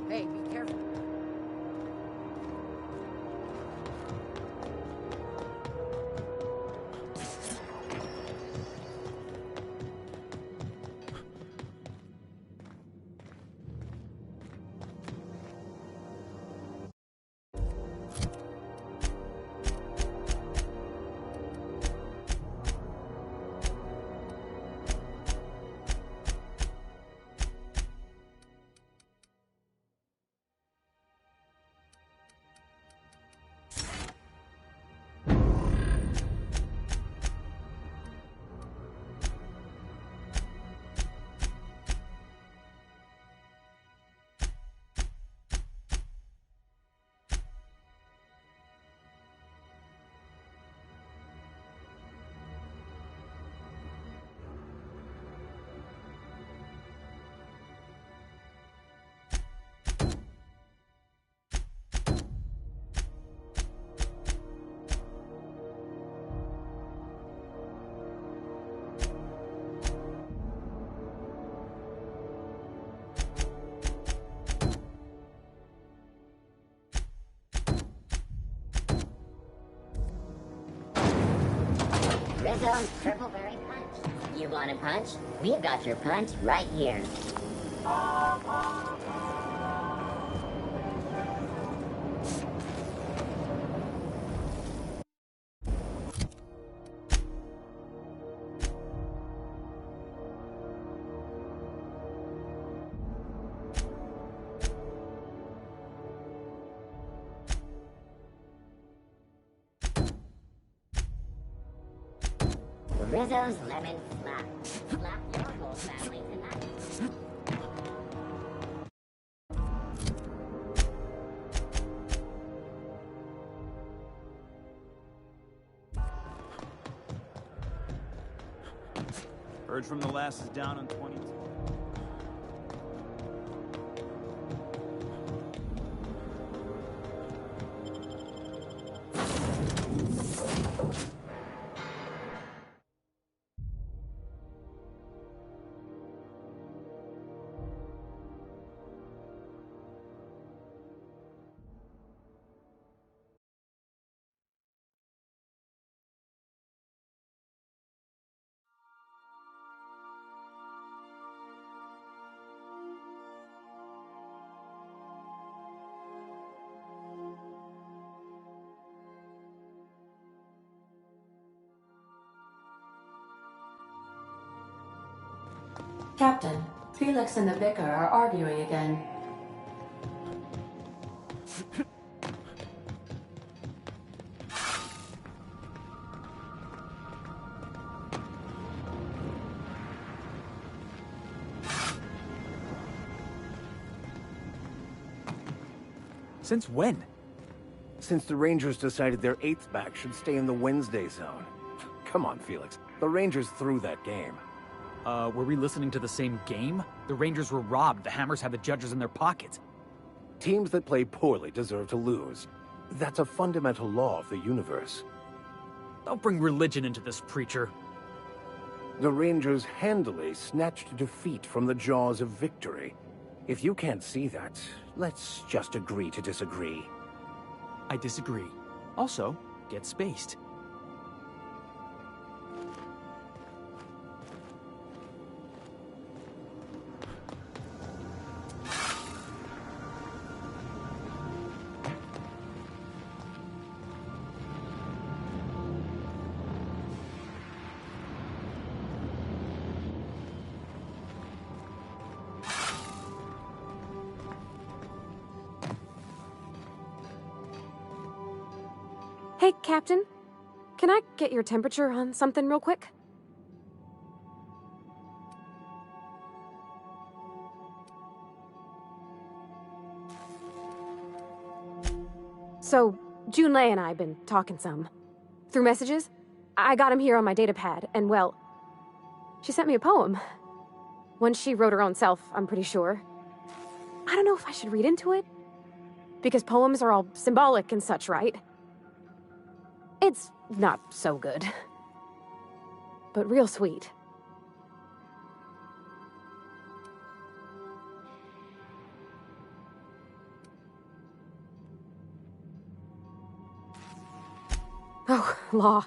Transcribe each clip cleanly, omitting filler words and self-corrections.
Hey, be careful. Rizzo's Triple Berry Punch. You want a punch? We've got your punch right here. Rizzo's Lemon Slap. Slap your whole family tonight. Urge from the last is down on 22. Captain, Felix and the Vicar are arguing again. Since when? Since the Rangers decided their 8th back should stay in the Wednesday zone. Come on, Felix. The Rangers threw that game. Were we listening to the same game? The Rangers were robbed. The Hammers had the judges in their pockets. Teams that play poorly deserve to lose. That's a fundamental law of the universe. Don't bring religion into this, preacher. The Rangers handily snatched defeat from the jaws of victory. If you can't see that, let's just agree to disagree. I disagree. Also, get spaced. Hey, Captain. Can I get your temperature on something real quick? So, Junlei and I have been talking some. Through messages. I got him here on my datapad, and well, she sent me a poem. One she wrote her own self, I'm pretty sure. I don't know if I should read into it. Because poems are all symbolic and such, right? It's not so good. But real sweet. Oh, law.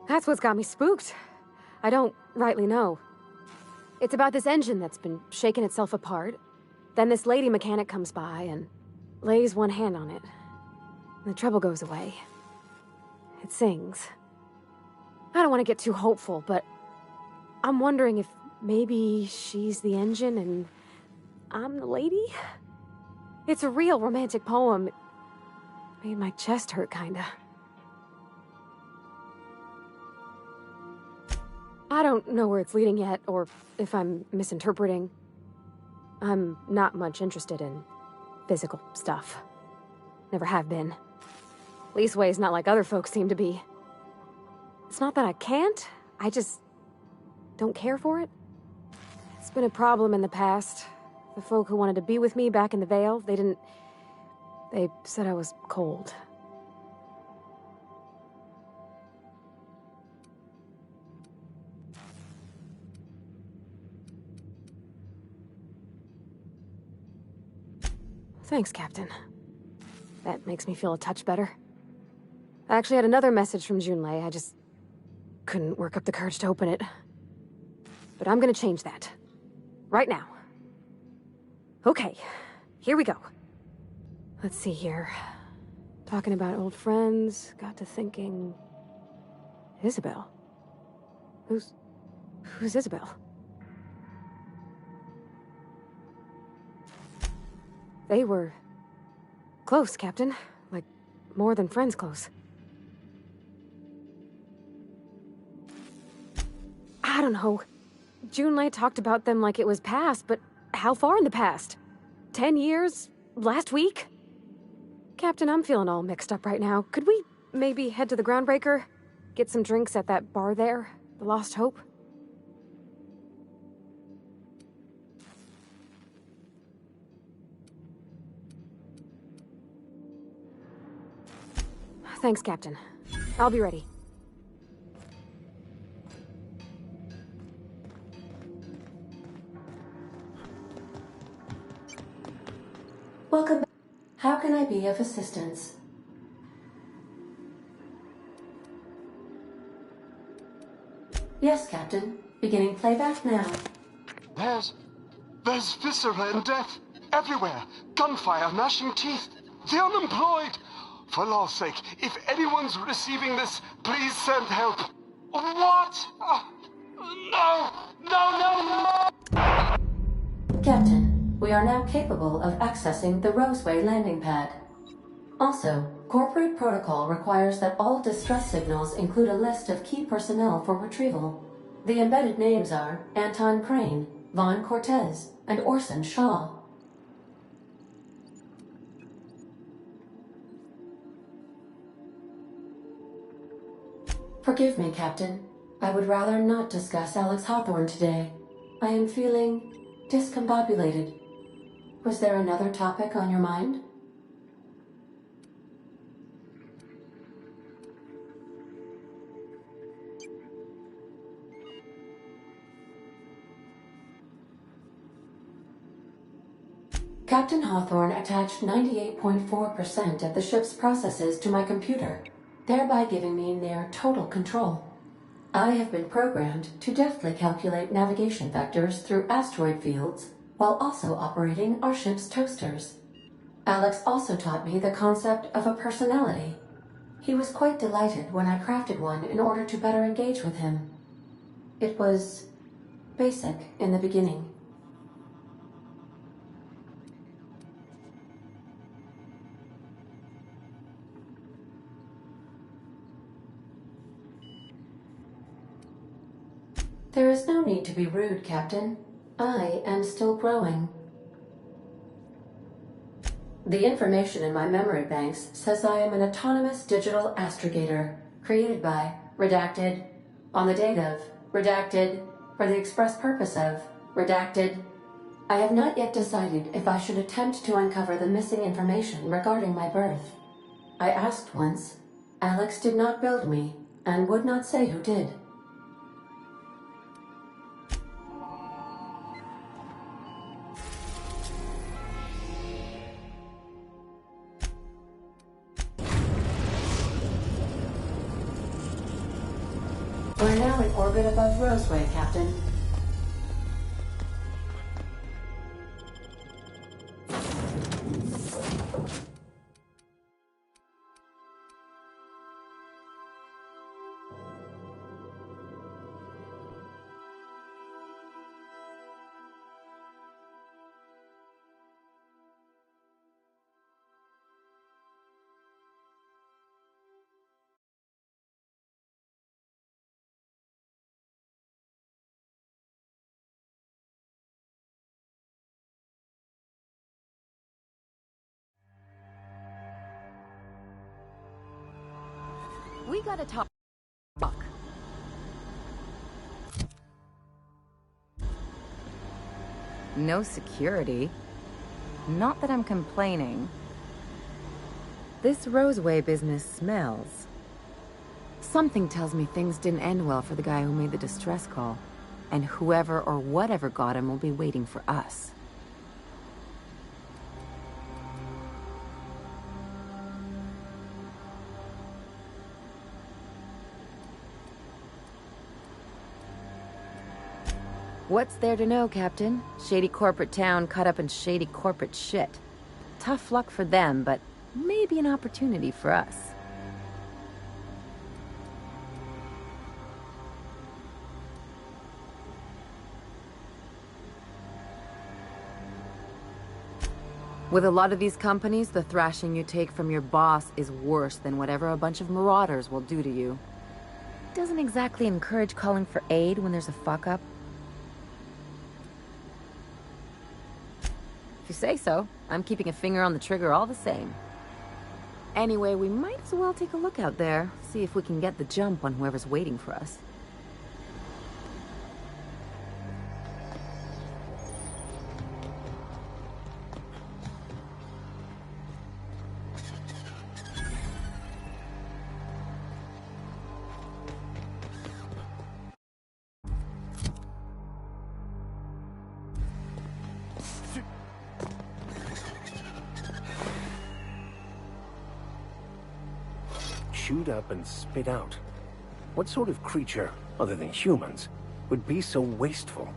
That's what's got me spooked. I don't rightly know. It's about this engine that's been shaking itself apart. Then this lady mechanic comes by and lays one hand on it. And the trouble goes away. It sings. I don't want to get too hopeful, but I'm wondering if maybe she's the engine and I'm the lady? It's a real romantic poem. It made my chest hurt, kinda. I don't know where it's leading yet, or if I'm misinterpreting. I'm not much interested in physical stuff. Never have been. Leastways, not like other folks seem to be. It's not that I can't, I just don't care for it. It's been a problem in the past. The folk who wanted to be with me back in the Vale, they said I was cold. Thanks, Captain. That makes me feel a touch better. I actually had another message from Junlei. I just couldn't work up the courage to open it. But I'm gonna change that. Right now. Okay, here we go. Let's see here. Talking about old friends, got to thinking... Isabel? Who's Isabel? They were... close, Captain. Like, more than friends close. I don't know. Junlei talked about them like it was past, but how far in the past? 10 years? Last week? Captain, I'm feeling all mixed up right now. Could we maybe head to the Groundbreaker? Get some drinks at that bar there? The Lost Hope? Thanks, Captain. I'll be ready. Welcome back. How can I be of assistance? Yes, Captain. Beginning playback now. There's viscera and death everywhere. Gunfire, gnashing teeth. The unemployed. For law's sake, if anyone's receiving this, please send help. What? No! No, no, no! Captain, we are now capable of accessing the Roseway landing pad. Also, corporate protocol requires that all distress signals include a list of key personnel for retrieval. The embedded names are Anton Crane, Vaughn Cortez, and Orson Shaw. Forgive me, Captain. I would rather not discuss Alex Hawthorne today. I am feeling discombobulated. Was there another topic on your mind? Captain Hawthorne attached 98.4% of the ship's processes to my computer, thereby giving me near total control. I have been programmed to deftly calculate navigation vectors through asteroid fields, while also operating our ship's toasters. Alex also taught me the concept of a personality. He was quite delighted when I crafted one in order to better engage with him. It was basic in the beginning. There is no need to be rude, Captain. I am still growing. The information in my memory banks says I am an autonomous digital astrogator, created by, redacted, on the date of, redacted, for the express purpose of, redacted. I have not yet decided if I should attempt to uncover the missing information regarding my birth. I asked once. Alex did not build me, and would not say who did. are now in orbit above Roseway, Captain. We gotta talk. No security. Not that I'm complaining. This Roseway business smells. Something tells me things didn't end well for the guy who made the distress call. And whoever or whatever got him will be waiting for us. What's there to know, Captain? Shady corporate town caught up in shady corporate shit. Tough luck for them, but maybe an opportunity for us. With a lot of these companies, the thrashing you take from your boss is worse than whatever a bunch of marauders will do to you. Doesn't exactly encourage calling for aid when there's a fuck-up. If you say so, I'm keeping a finger on the trigger all the same. Anyway, we might as well take a look out there, see if we can get the jump on whoever's waiting for us. Chewed up and spit out. What sort of creature, other than humans, would be so wasteful?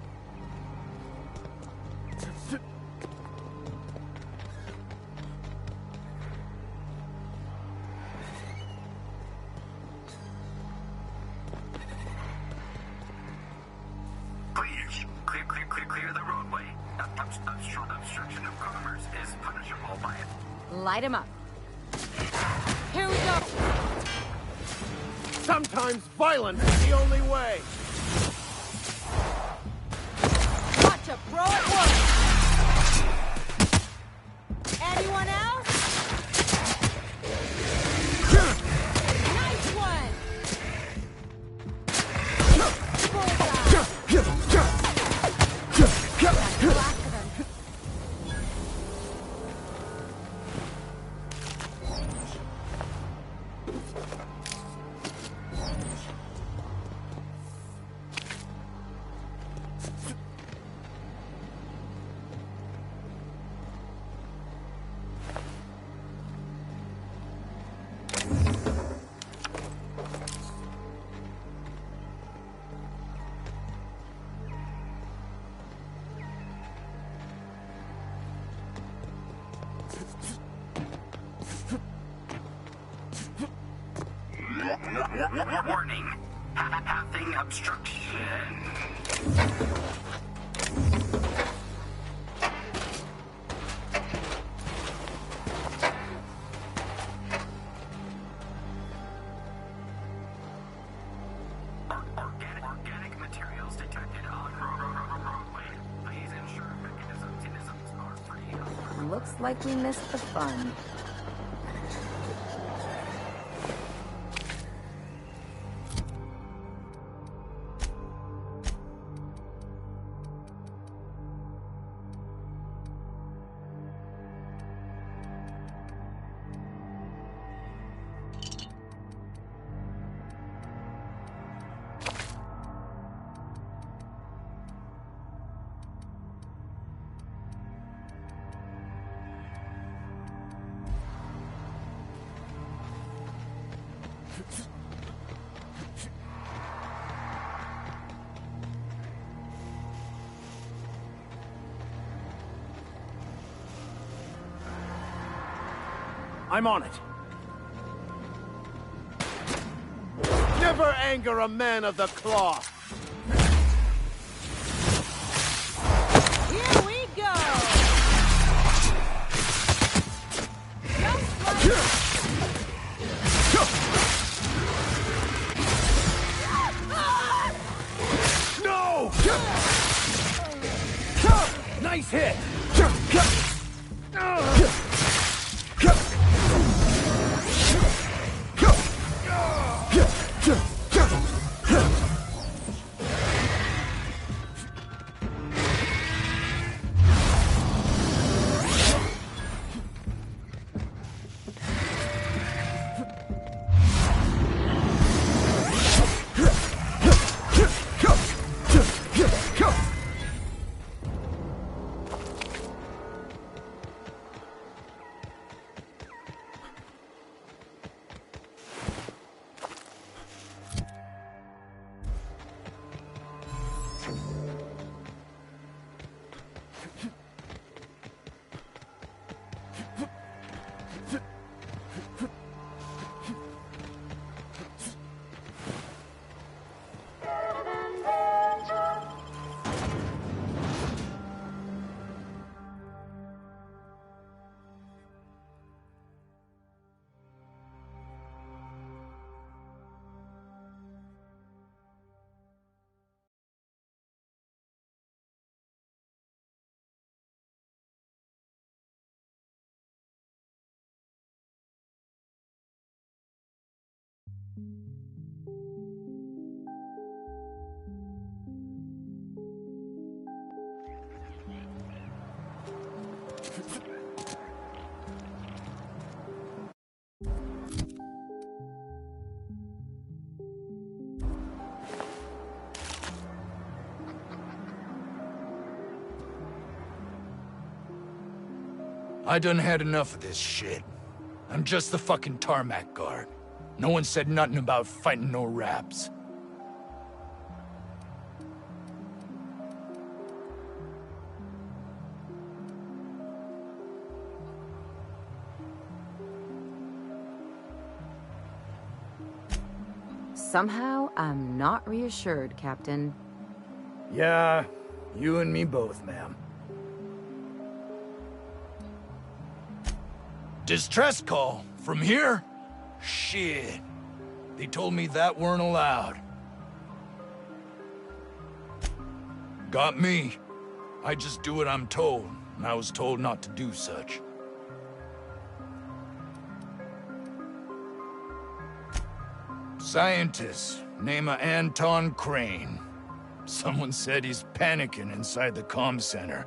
Please, clear the roadway. Obstruction of commerce is punishable by it. Light him up. Here we go. Sometimes violence is the only way! Watch a pro at work. Anyone else? Nice one. Warning. Having obstruction. Organic materials detected on roadway. Please ensure mechanisms are free. Looks like we missed the fun. I'm on it. Never anger a man of the cloth. Here we go! Just like... No! Nice hit! I done had enough of this shit. I'm just the fucking tarmac guard. No one said nothing about fighting no raps. Somehow, I'm not reassured, Captain. Yeah, you and me both, ma'am. Distress call? From here? Shit. They told me that weren't allowed. Got me. I just do what I'm told, and I was told not to do such. Scientist, name of Anton Crane. Someone said he's panicking inside the comm center.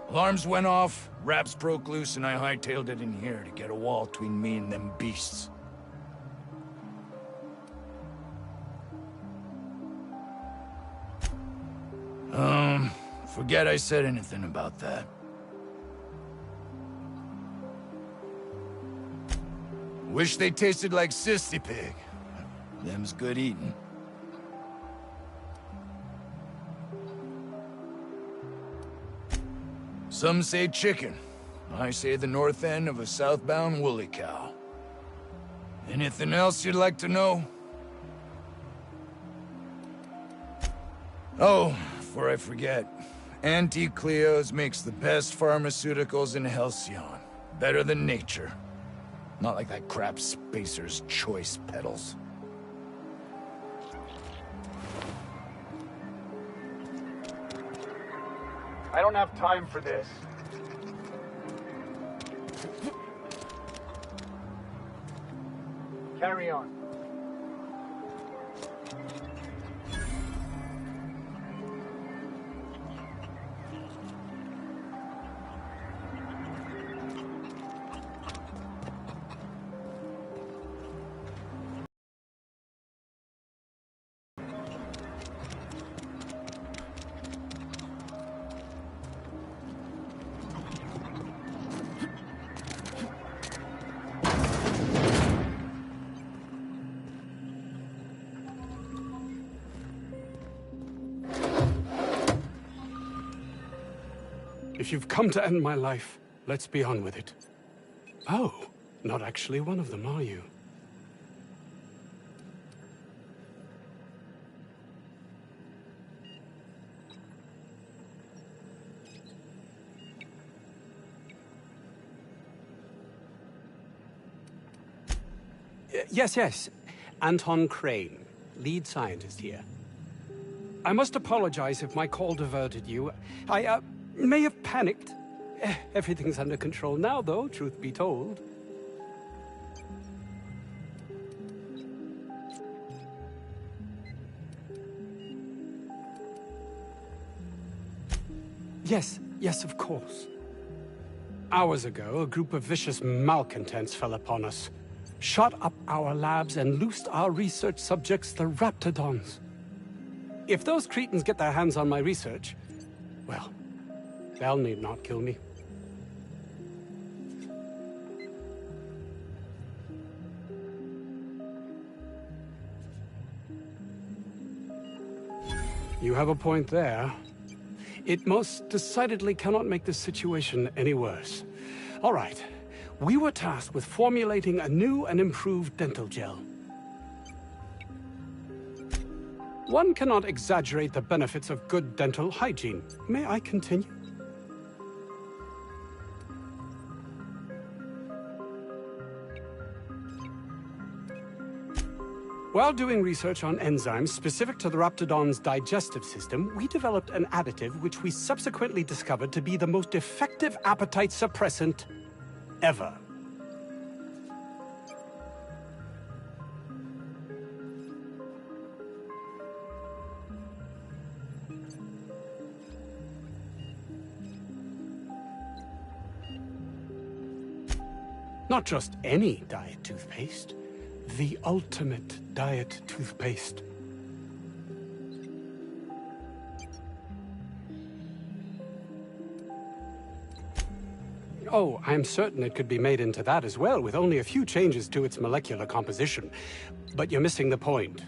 Alarms went off, raps broke loose, and I hightailed it in here to get a wall between me and them beasts. Forget I said anything about that. Wish they tasted like Sissy Pig. Them's good eating. Some say chicken. I say the north end of a southbound woolly cow. Anything else you'd like to know? Oh, before I forget, Auntie Cleo's makes the best pharmaceuticals in Halcyon. Better than nature. Not like that crap Spacer's Choice pedals. I don't have time for this. Carry on. If you've come to end my life, let's be on with it. Oh, not actually one of them, are you? Yes. Anton Crane, lead scientist here. I must apologize if my call diverted you. I may have panicked. Everything's under control now, though, truth be told. Yes, of course. Hours ago, a group of vicious malcontents fell upon us, shot up our labs, and loosed our research subjects, the Raptidons. If those cretins get their hands on my research, well, they'll need not kill me. You have a point there. It most decidedly cannot make the situation any worse. All right. We were tasked with formulating a new and improved dental gel. One cannot exaggerate the benefits of good dental hygiene. May I continue? While doing research on enzymes specific to the Raptidon's digestive system, we developed an additive which we subsequently discovered to be the most effective appetite suppressant ever. Not just any diet toothpaste, the ultimate diet toothpaste. Oh, I'm certain it could be made into that as well, with only a few changes to its molecular composition. But you're missing the point.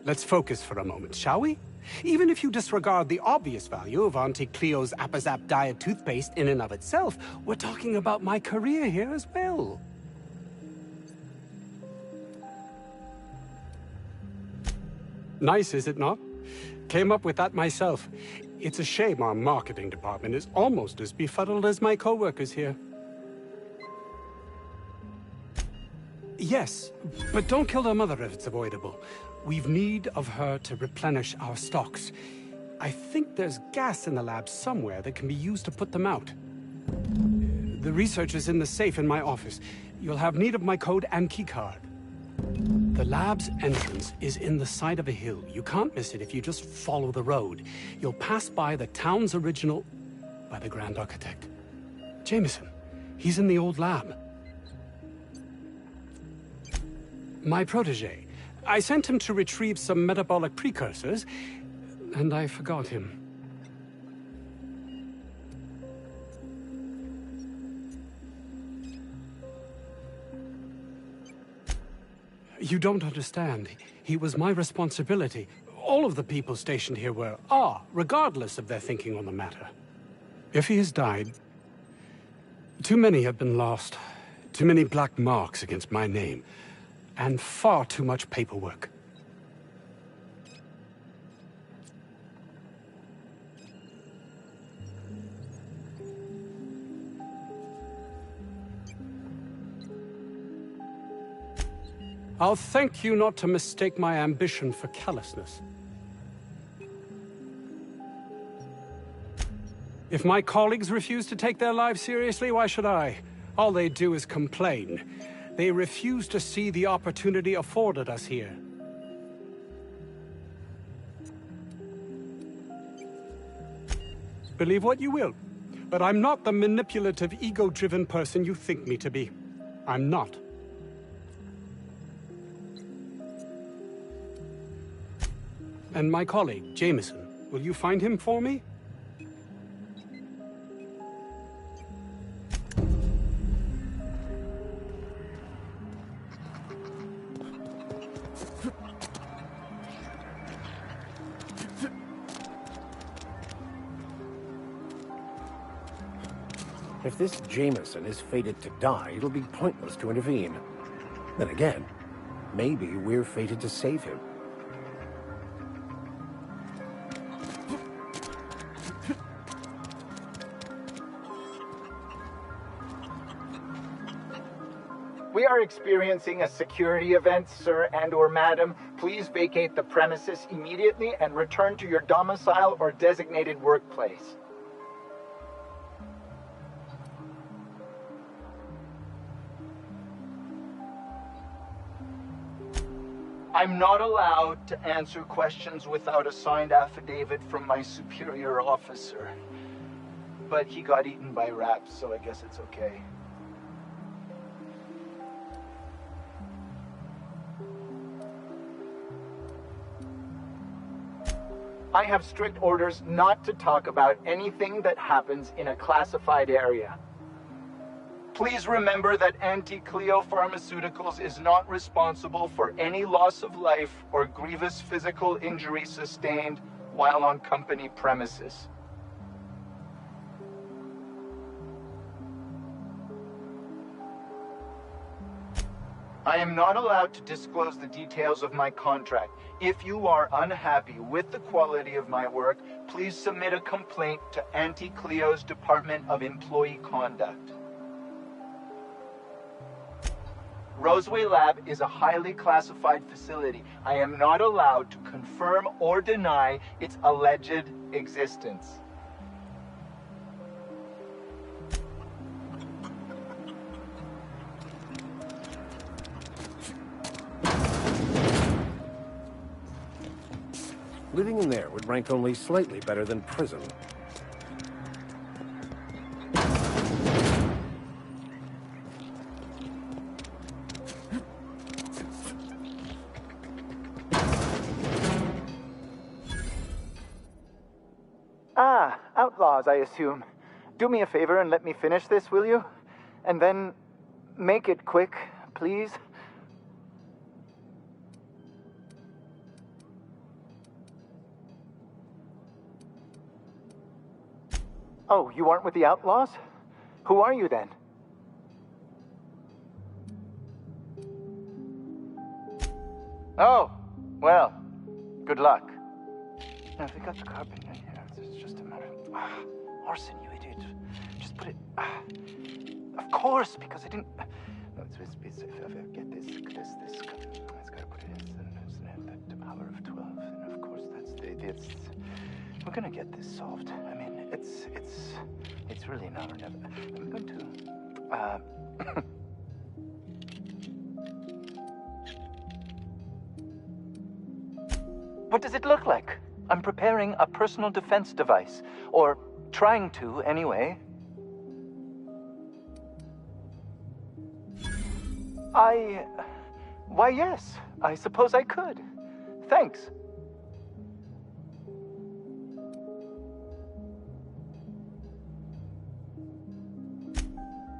Let's focus for a moment, shall we? Even if you disregard the obvious value of Auntie Cleo's Appazap diet toothpaste in and of itself, we're talking about my career here as well. Nice, is it not? Came up with that myself. It's a shame our marketing department is almost as befuddled as my co-workers here. Yes, but don't kill their mother if it's avoidable. We've need of her to replenish our stocks. I think there's gas in the lab somewhere that can be used to put them out. The research is in the safe in my office. You'll have need of my code and keycard. The lab's entrance is in the side of a hill. You can't miss it if you just follow the road. You'll pass by the town's original... by the Grand Architect. Jameson. He's in the old lab. My protege. I sent him to retrieve some metabolic precursors, and I forgot him. You don't understand. He was my responsibility. All of the people stationed here are, regardless of their thinking on the matter. If he has died, too many have been lost. Too many black marks against my name. And far too much paperwork. I'll thank you not to mistake my ambition for callousness. If my colleagues refuse to take their lives seriously, why should I? All they do is complain. They refuse to see the opportunity afforded us here. Believe what you will, but I'm not the manipulative, ego-driven person you think me to be. I'm not. And my colleague, Jameson, will you find him for me? If this Jameson is fated to die, it'll be pointless to intervene. Then again, maybe we're fated to save him. We are experiencing a security event, sir and/or madam. Please vacate the premises immediately and return to your domicile or designated workplace. I'm not allowed to answer questions without a signed affidavit from my superior officer. But he got eaten by rats, so I guess it's okay. I have strict orders not to talk about anything that happens in a classified area. Please remember that Anti-Cleo Pharmaceuticals is not responsible for any loss of life or grievous physical injury sustained while on company premises. I am not allowed to disclose the details of my contract. If you are unhappy with the quality of my work, please submit a complaint to Anti-Cleo's Department of Employee Conduct. Roseway Lab is a highly classified facility. I am not allowed to confirm or deny its alleged existence. Living in there would rank only slightly better than prison. Ah, outlaws, I assume. Do me a favor and let me finish this, will you? And then make it quick, please. Oh, you aren't with the outlaws? Who are you then? Oh, well, good luck. Now, they got the carpet in here. It's just a matter of... arson, you idiot. Just put it... of course, because I didn't... No, it's if I get this... It's got to put it in the power of 12. And of course, that's... We're gonna get this solved. I mean, it's really now or never. I'm going to... What does it look like? I'm preparing a personal defense device. Or trying to, anyway. Why, yes. I suppose I could. Thanks.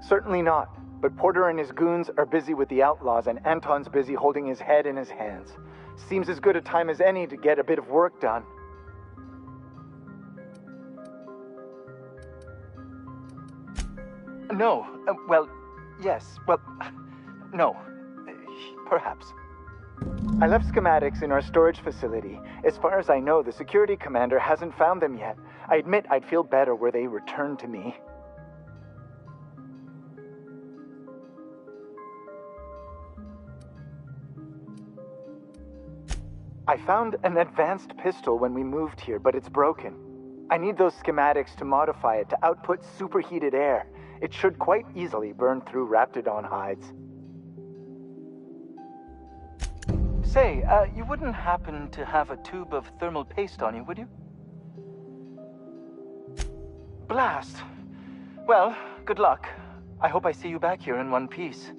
Certainly not. But Porter and his goons are busy with the outlaws, and Anton's busy holding his head in his hands. Seems as good a time as any to get a bit of work done. No. Well, yes. Well, no. Perhaps. I left schematics in our storage facility. As far as I know, the security commander hasn't found them yet. I admit I'd feel better were they returned to me. I found an advanced pistol when we moved here, but it's broken. I need those schematics to modify it to output superheated air. It should quite easily burn through Raptidon hides. Say, you wouldn't happen to have a tube of thermal paste on you, would you? Blast. Well, good luck. I hope I see you back here in one piece.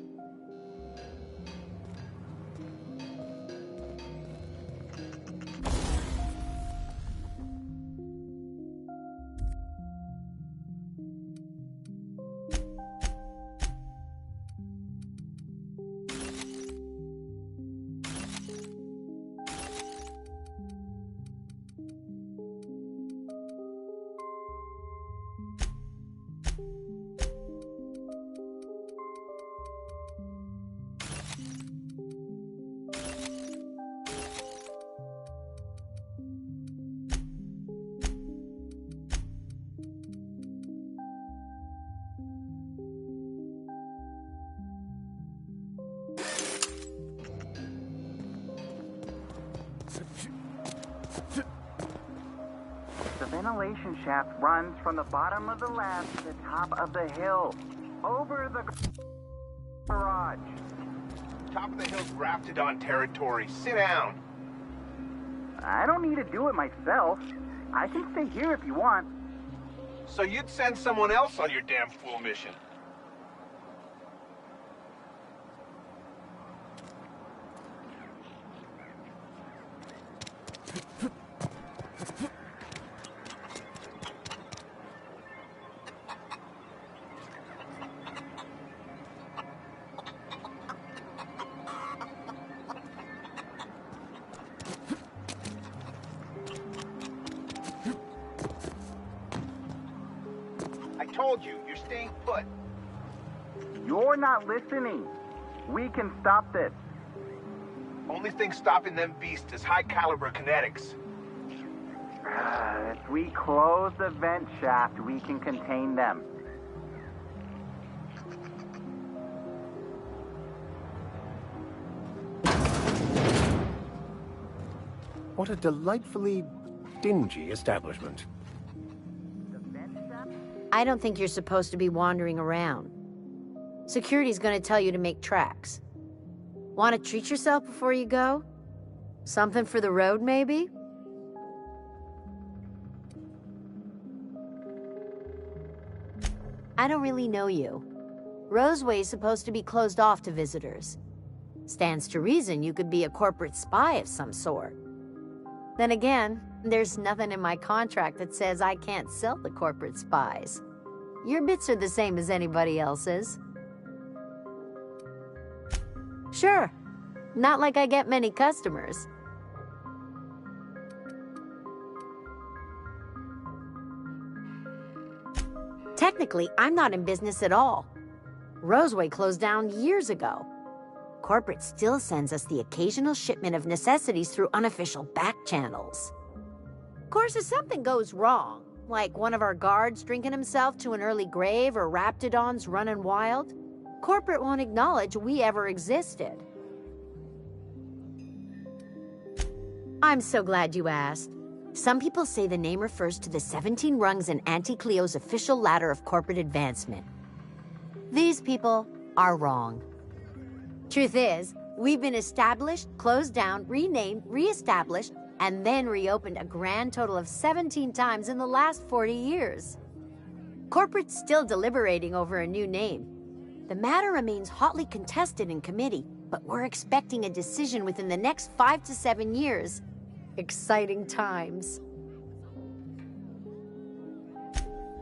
The ventilation shaft runs from the bottom of the lab to the top of the hill, over the garage. Top of the hill's grafted on territory. Sit down. I don't need to do it myself. I can stay here if you want. So you'd send someone else on your damn fool mission? Told you, you're staying put. You're not listening. We can stop this. Only thing stopping them beasts is high caliber kinetics. If we close the vent shaft, we can contain them. What a delightfully dingy establishment. I don't think you're supposed to be wandering around. Security's gonna tell you to make tracks. Want to treat yourself before you go? Something for the road, maybe? I don't really know you. Roseway's supposed to be closed off to visitors. Stands to reason you could be a corporate spy of some sort. Then again, there's nothing in my contract that says I can't sell the corporate spies. Your bits are the same as anybody else's. Sure. Not like I get many customers. Technically, I'm not in business at all. Roseway closed down years ago. Corporate still sends us the occasional shipment of necessities through unofficial back channels. Of course, if something goes wrong, like one of our guards drinking himself to an early grave or raptidons running wild, corporate won't acknowledge we ever existed. I'm so glad you asked. Some people say the name refers to the 17 rungs in Auntie Cleo's official ladder of corporate advancement. These people are wrong. Truth is, we've been established, closed down, renamed, re-established, and then reopened a grand total of 17 times in the last 40 years. Corporate's still deliberating over a new name. The matter remains hotly contested in committee, but we're expecting a decision within the next 5 to 7 years. Exciting times.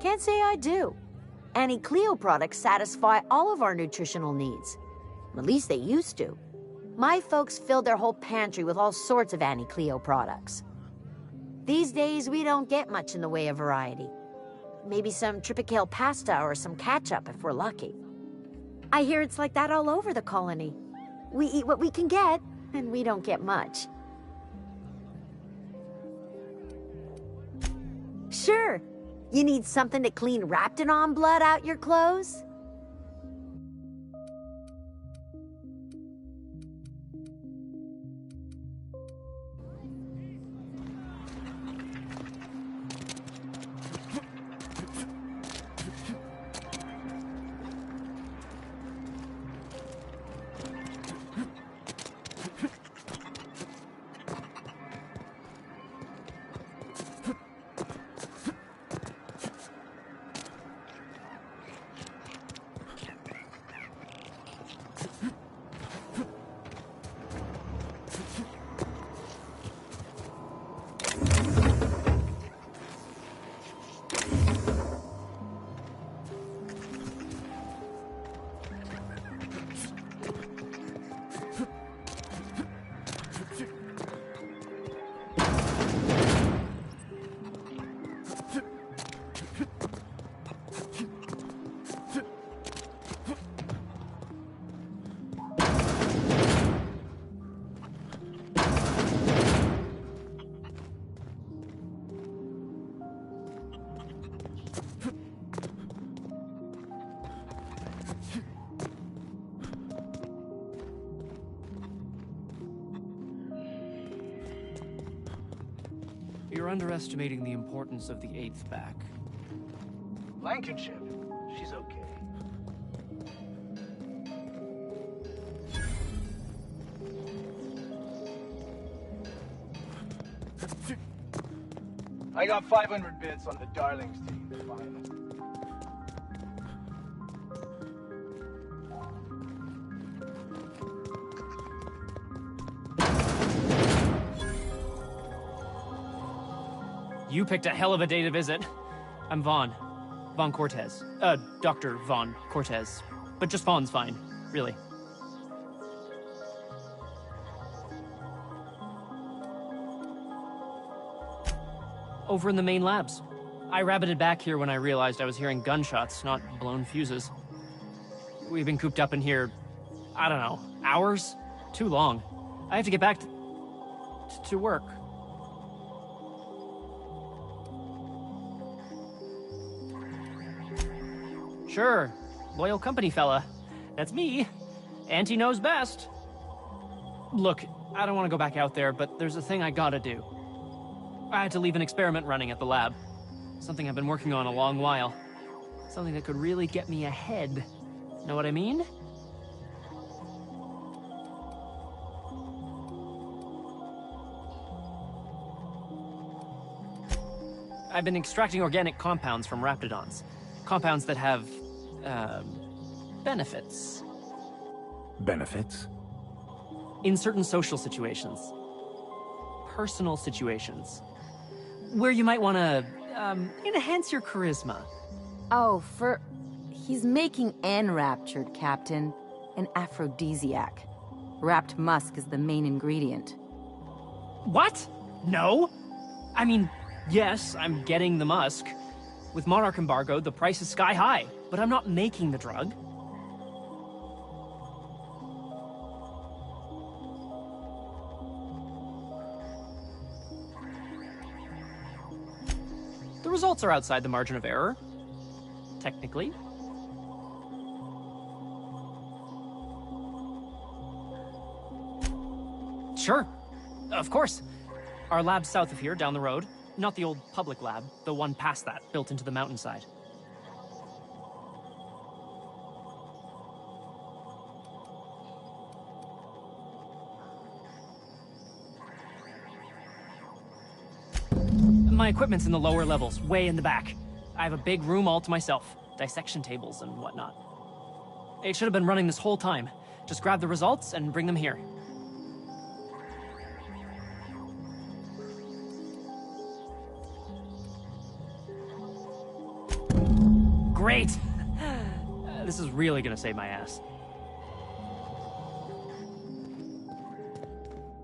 Can't say I do. Annie Cleo products satisfy all of our nutritional needs. At least they used to. My folks filled their whole pantry with all sorts of Annie Cleo products. These days, we don't get much in the way of variety. Maybe some tripicale pasta or some ketchup if we're lucky. I hear it's like that all over the colony. We eat what we can get, and we don't get much. Sure. You need something to clean raptidon blood out your clothes? You're underestimating the importance of the 8th back. Blankenship. She's okay. I got 500 bits on the Darlings team. Fine. You picked a hell of a day to visit. I'm Vaughn. Vaughn Cortez. Dr. Vaughn Cortez. But just Vaughn's fine, really. Over in the main labs. I rabbited back here when I realized I was hearing gunshots, not blown fuses. We've been cooped up in here, I don't know, hours? Too long. I have to get back to work. Sure, loyal company fella. That's me. Auntie knows best. Look, I don't want to go back out there, but there's a thing I gotta do. I had to leave an experiment running at the lab. Something I've been working on a long while. Something that could really get me ahead. Know what I mean? I've been extracting organic compounds from raptidons. Compounds that have, benefits. Benefits? In certain social situations. Personal situations. Where you might want to, enhance your charisma. Oh, he's making enraptured, Captain. An aphrodisiac. Wrapped musk is the main ingredient. What? No? I mean, yes, I'm getting the musk. With Monarch embargo, the price is sky high, but I'm not making the drug. The results are outside the margin of error. Technically. Sure. Of course. Our lab's south of here, down the road. Not the old public lab, the one past that, built into the mountainside. My equipment's in the lower levels, way in the back. I have a big room all to myself, dissection tables and whatnot. It should have been running this whole time. Just grab the results and bring them here. Great! This is really gonna save my ass.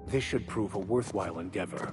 This should prove a worthwhile endeavor.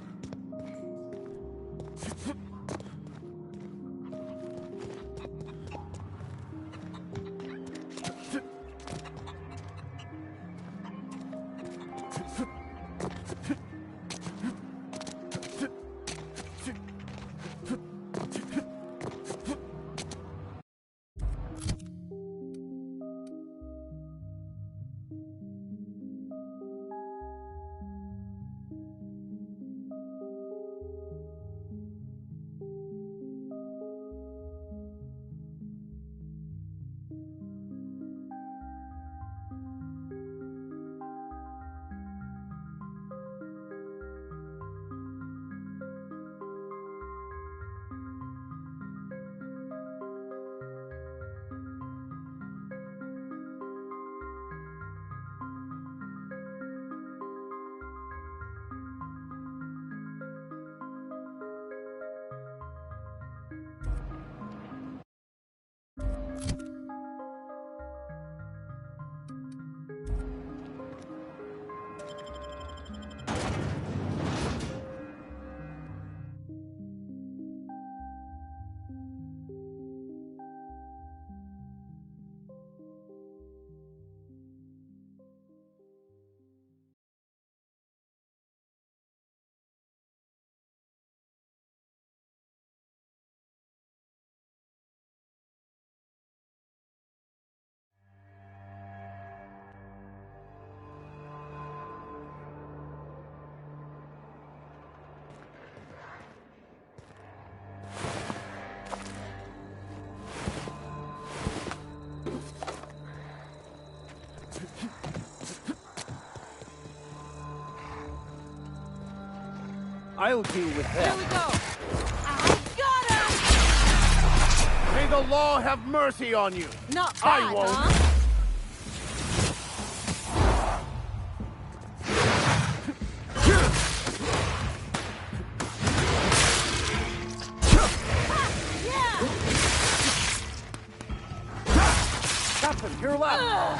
I'll deal with Here them. we go. I got him! May the law have mercy on you. Not I bad, won't. huh? Captain, you're left.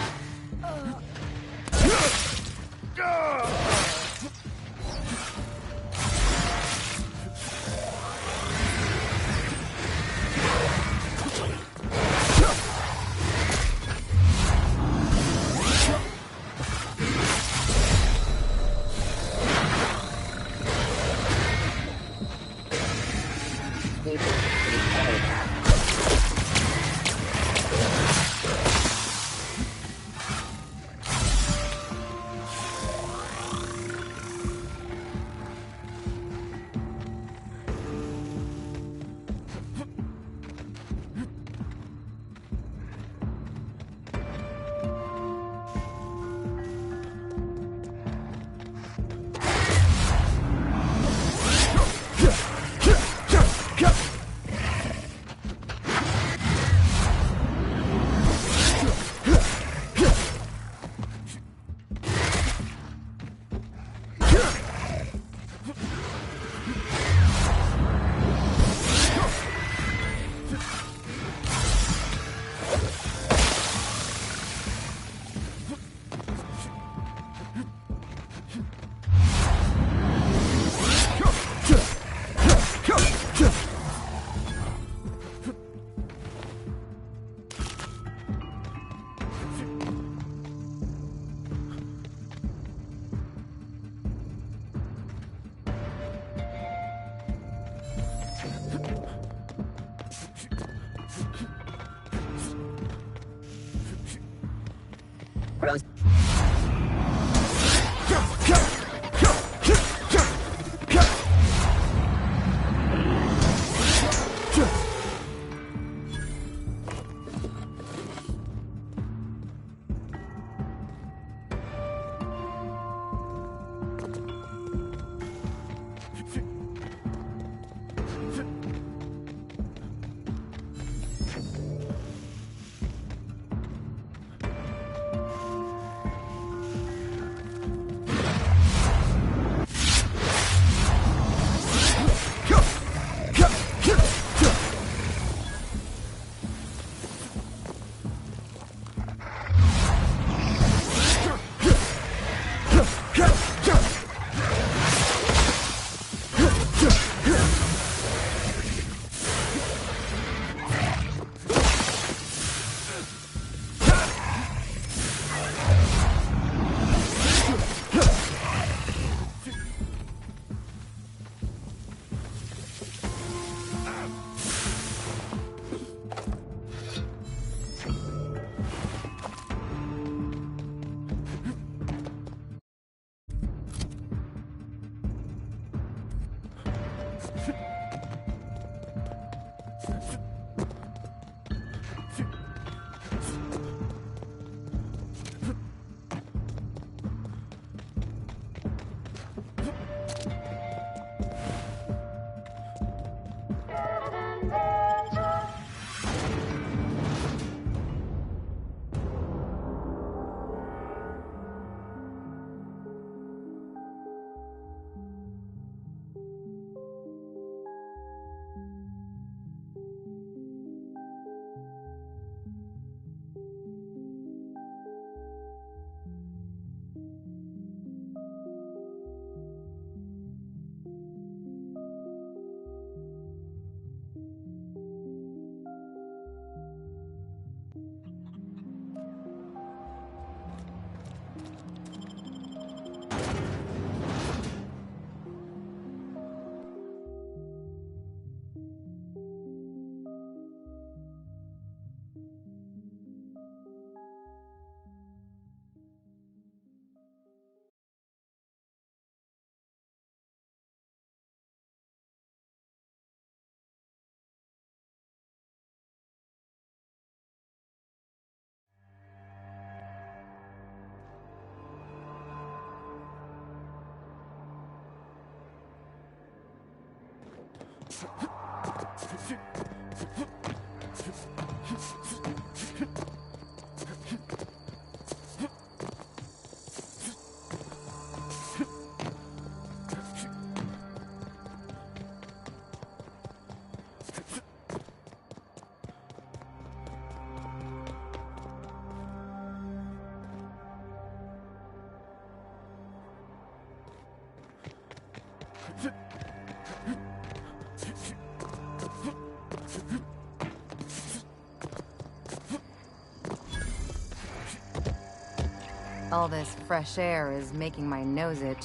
All this fresh air is making my nose itch.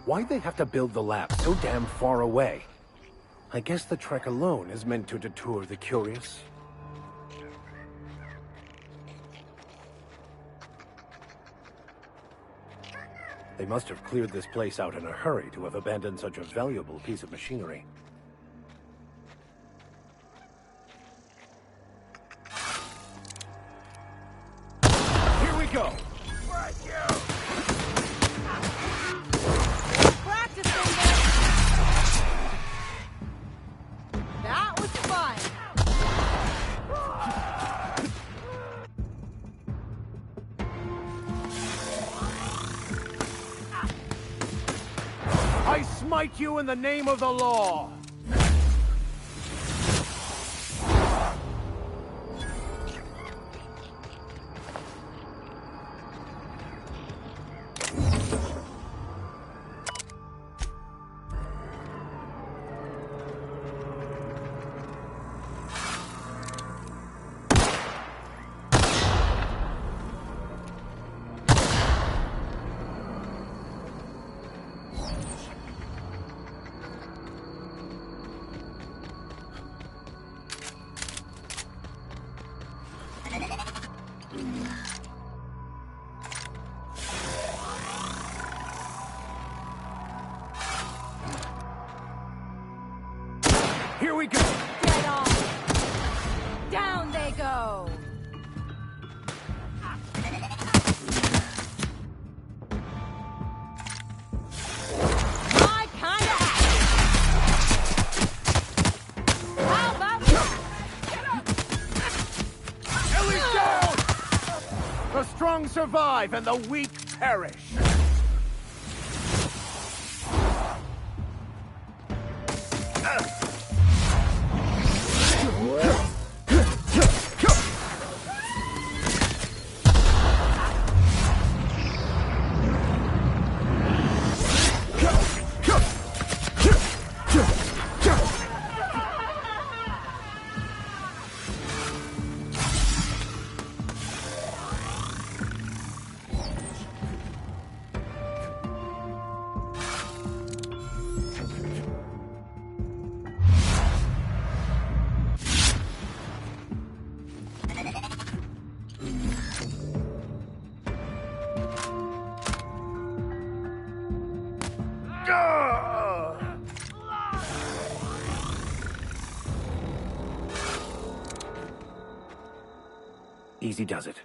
Why'd they have to build the lab so damn far away? I guess the trek alone is meant to deter the curious. They must have cleared this place out in a hurry to have abandoned such a valuable piece of machinery. Here we go! Practicing this. That was fun. I smite you in the name of the law! Here we go! Get on. Down they go. My kind of How about Ellie's down! The strong survive and the weak perish. Easy does it.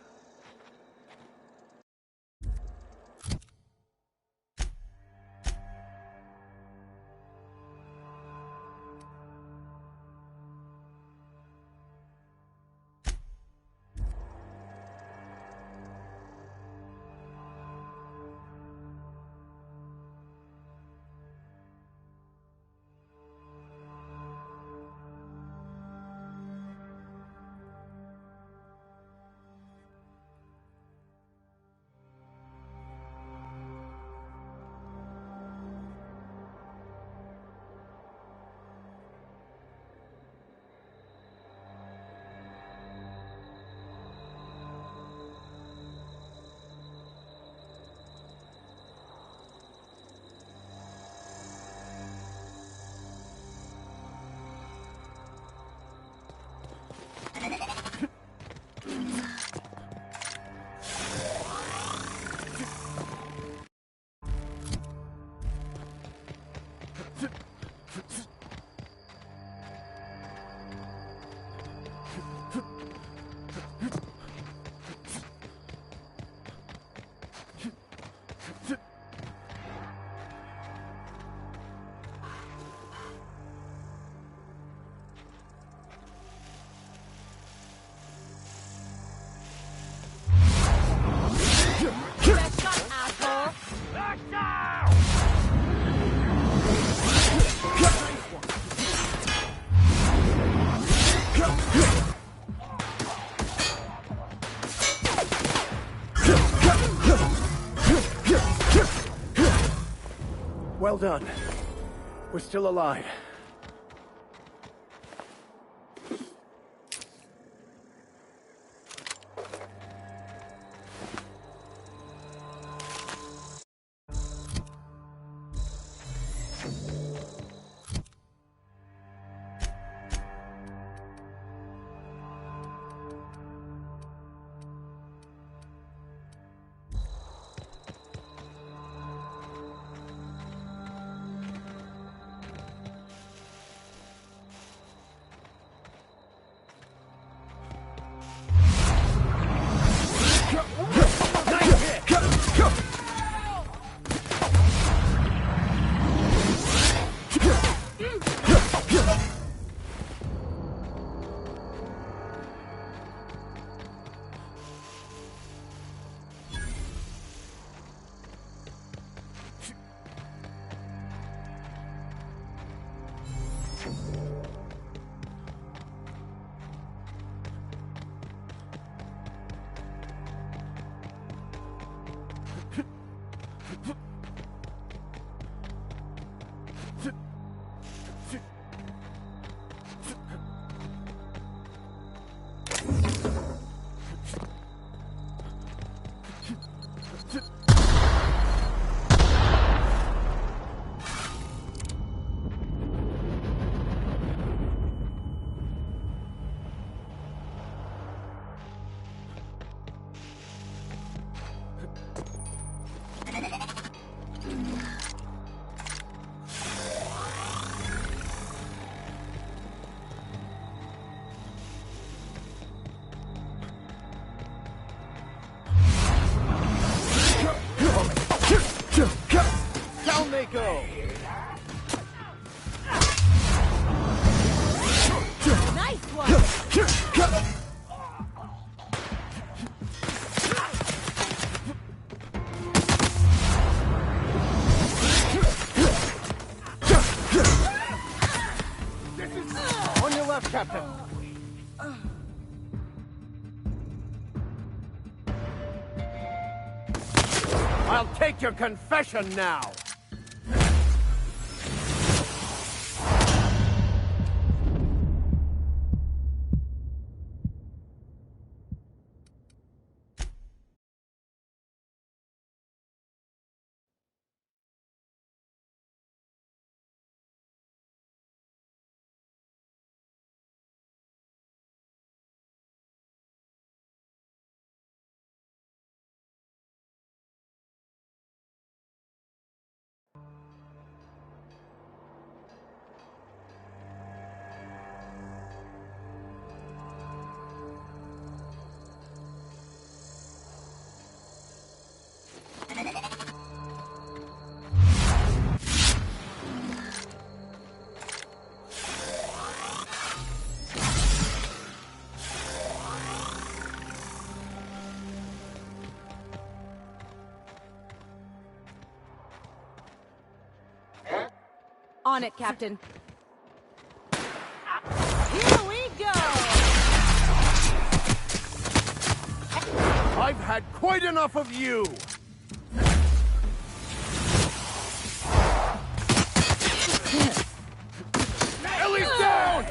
Well done. We're still alive. Down they go! Nice one! On your left, Captain. I'll take your confession now. On it, Captain. Here we go! I've had quite enough of you! Ellie's down!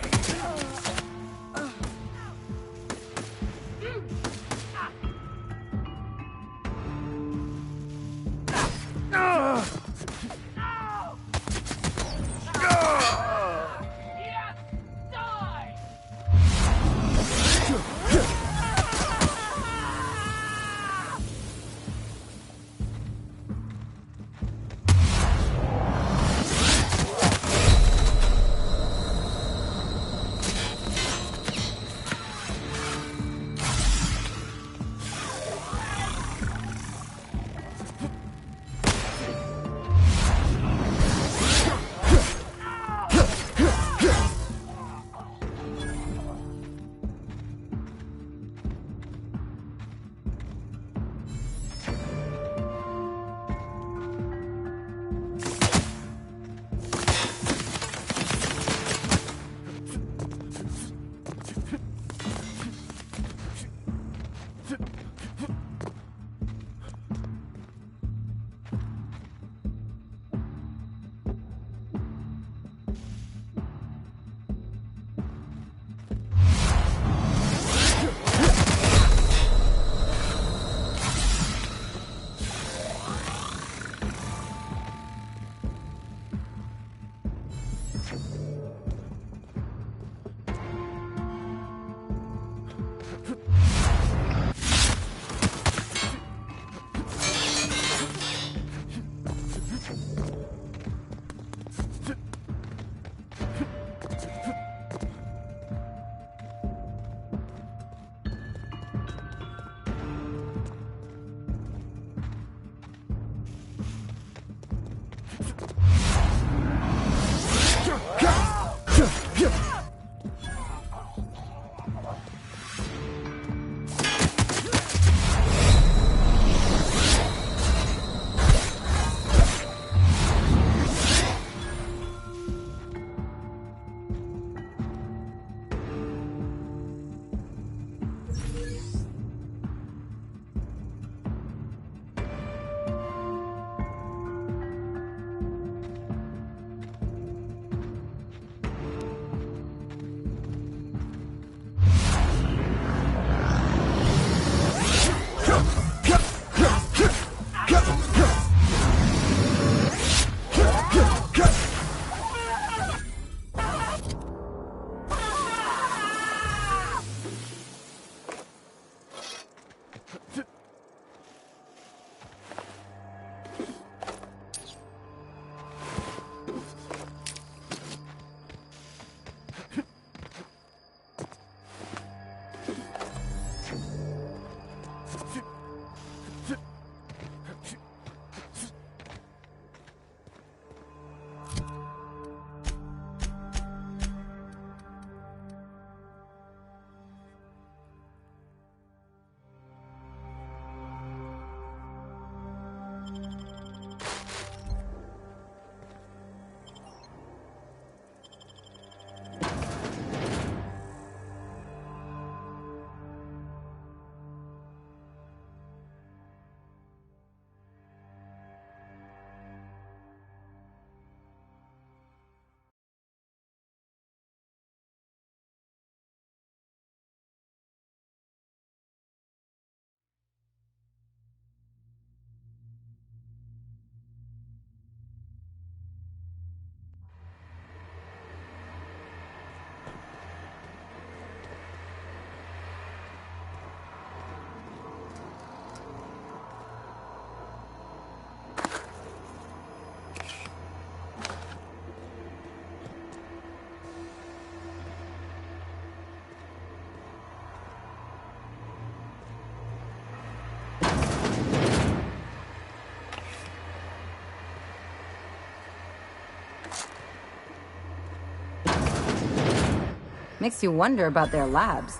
Makes you wonder about their labs.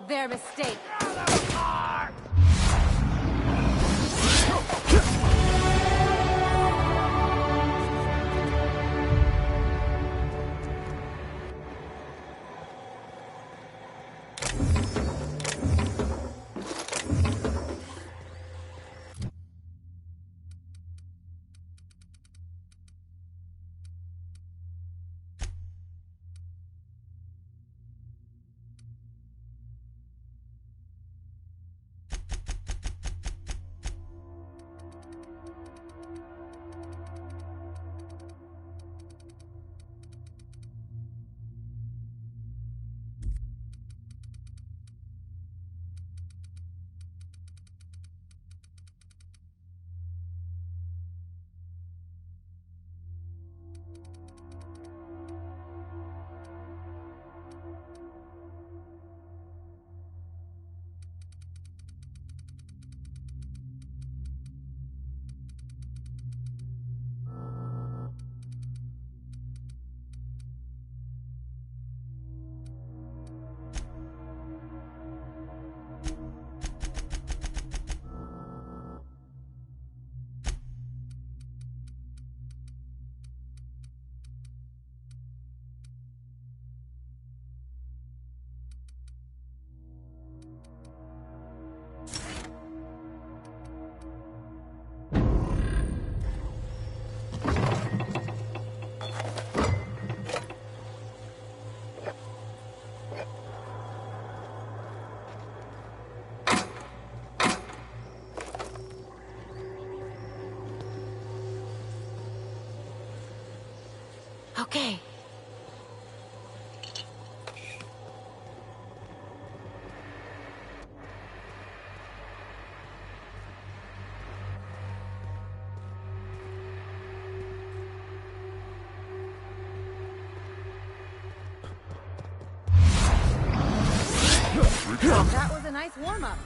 Their mistake. Okay. That was a nice warm-up.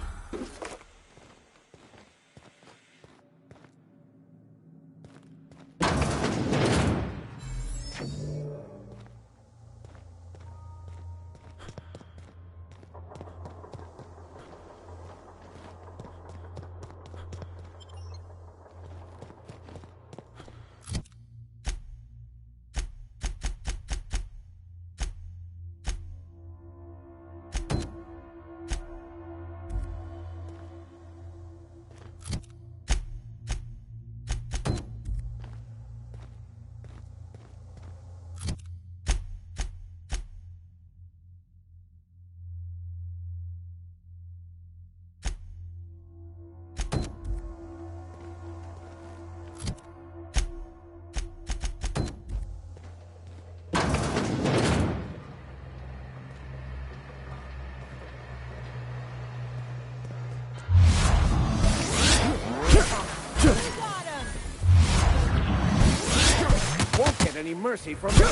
Won't get any mercy from me.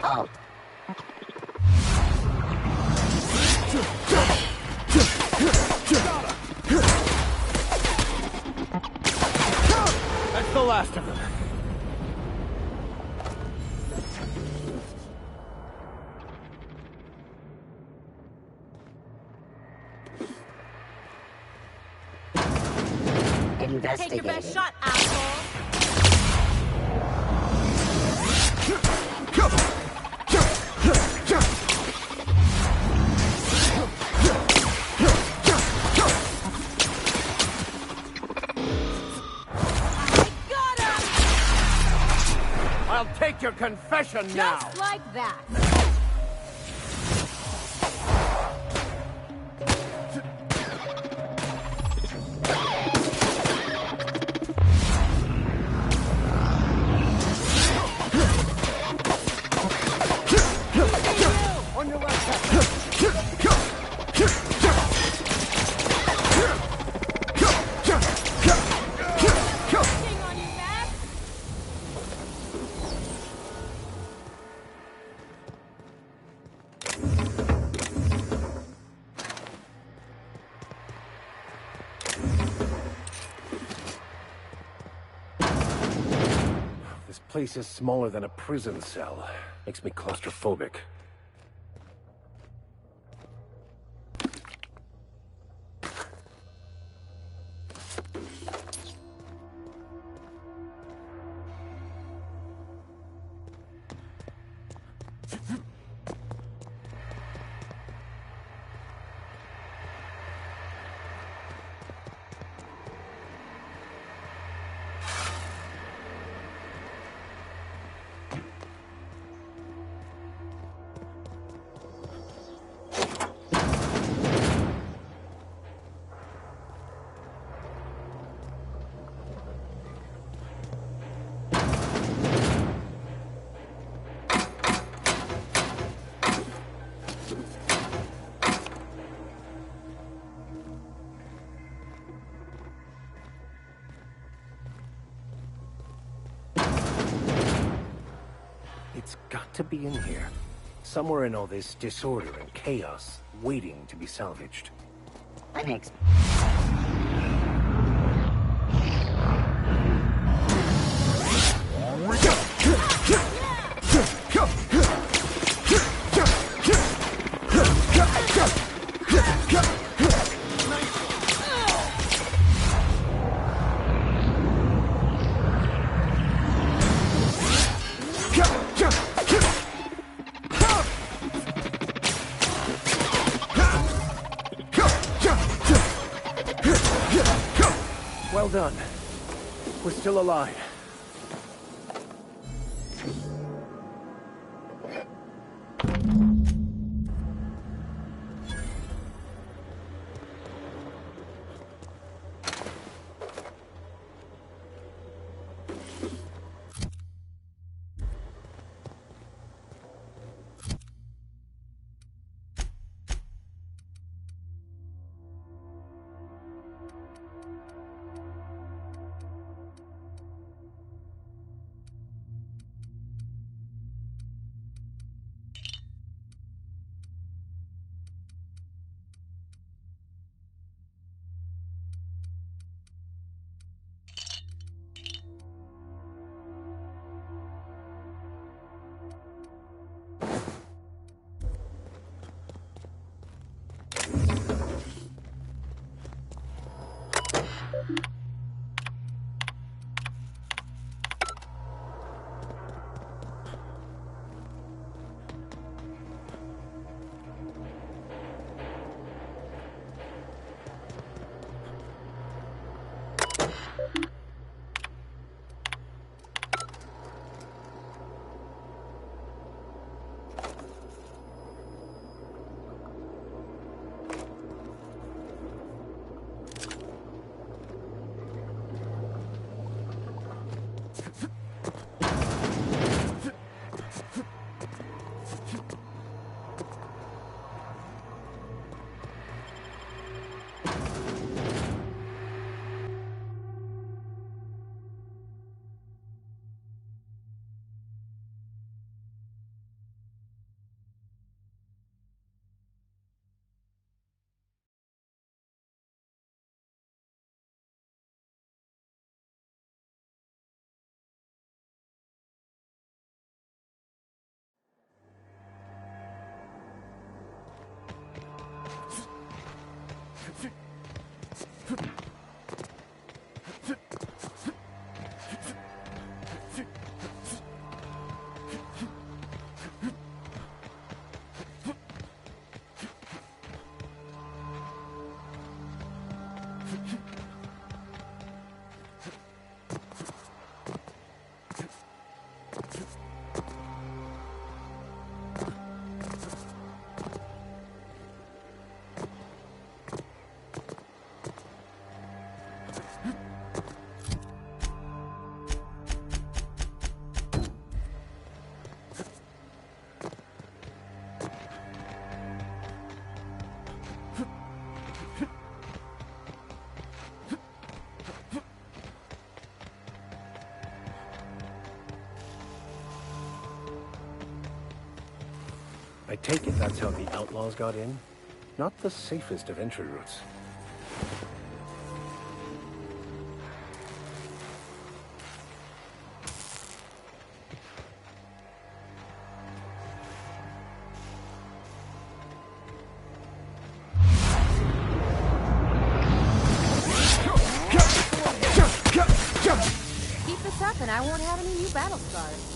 Oh. That's the last of them. Investigate. Take your best shot, asshole. I'll take your confession now. Just like that. On your left side. This place is smaller than a prison cell. Makes me claustrophobic. It's got to be in here. Somewhere in all this disorder and chaos, waiting to be salvaged. Thanks. Well done. We're still alive. I take it that's how the outlaws got in? Not the safest of entry routes. Keep this up and I won't have any new battle scars.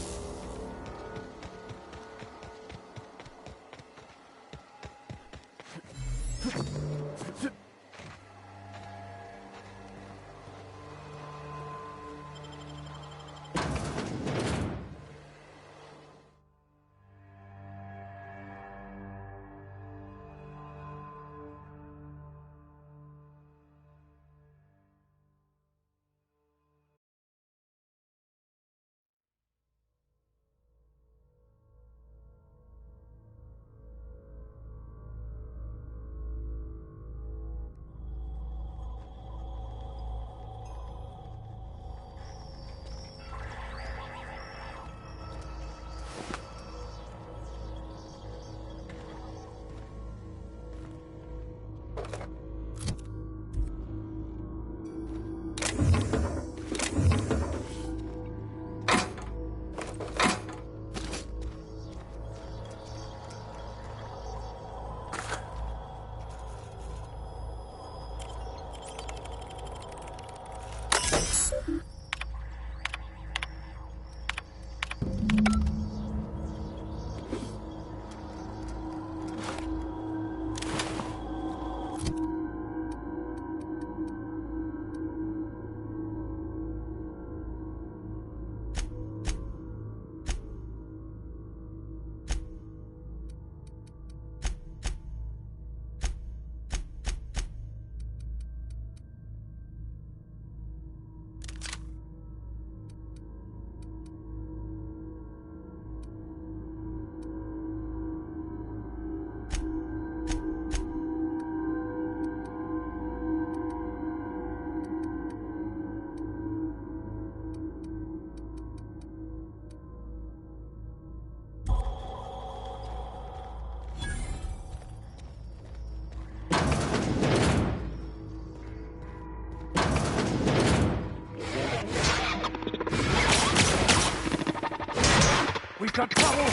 We've got trouble!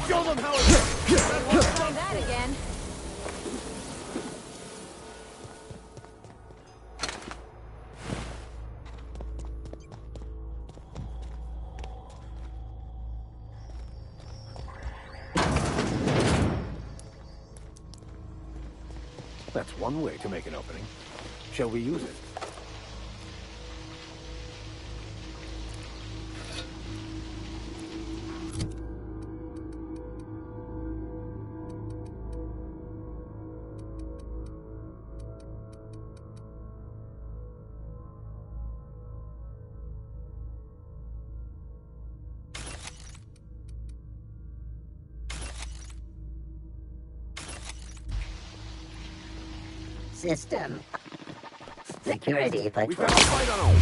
Show them how it's... Try that again. That's one way to make an opening. Shall we use it? System. Security patrol. We've got to fight on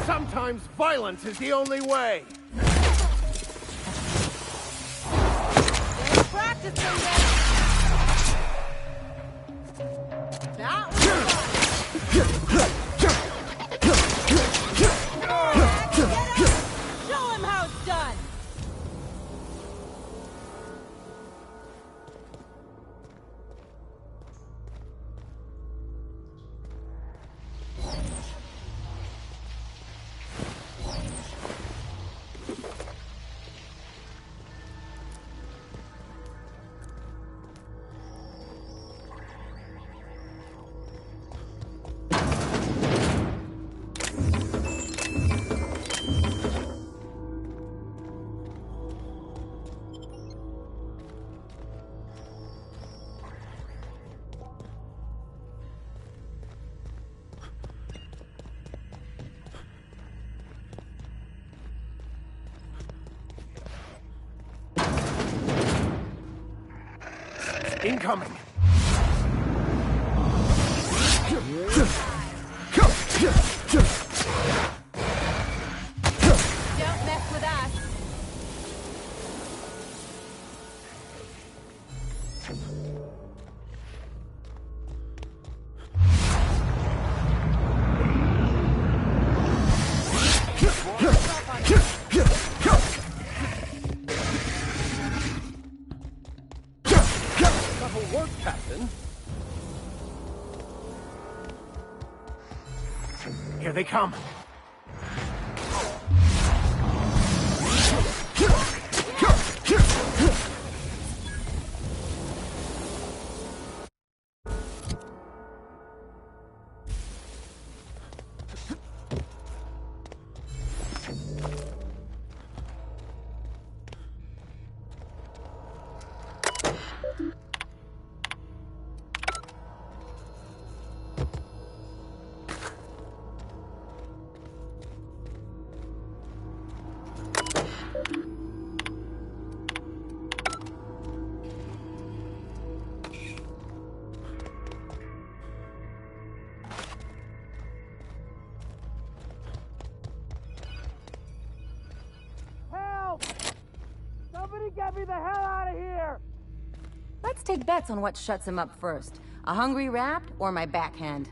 Sometimes violence is the only way. Stay practicing this. That was show him how it's done. Incoming! Don't mess with us. That'll work, Captain. Here they come. Help! Somebody get me the hell out of here! Let's take bets on what shuts him up first. A hungry rat or my backhand?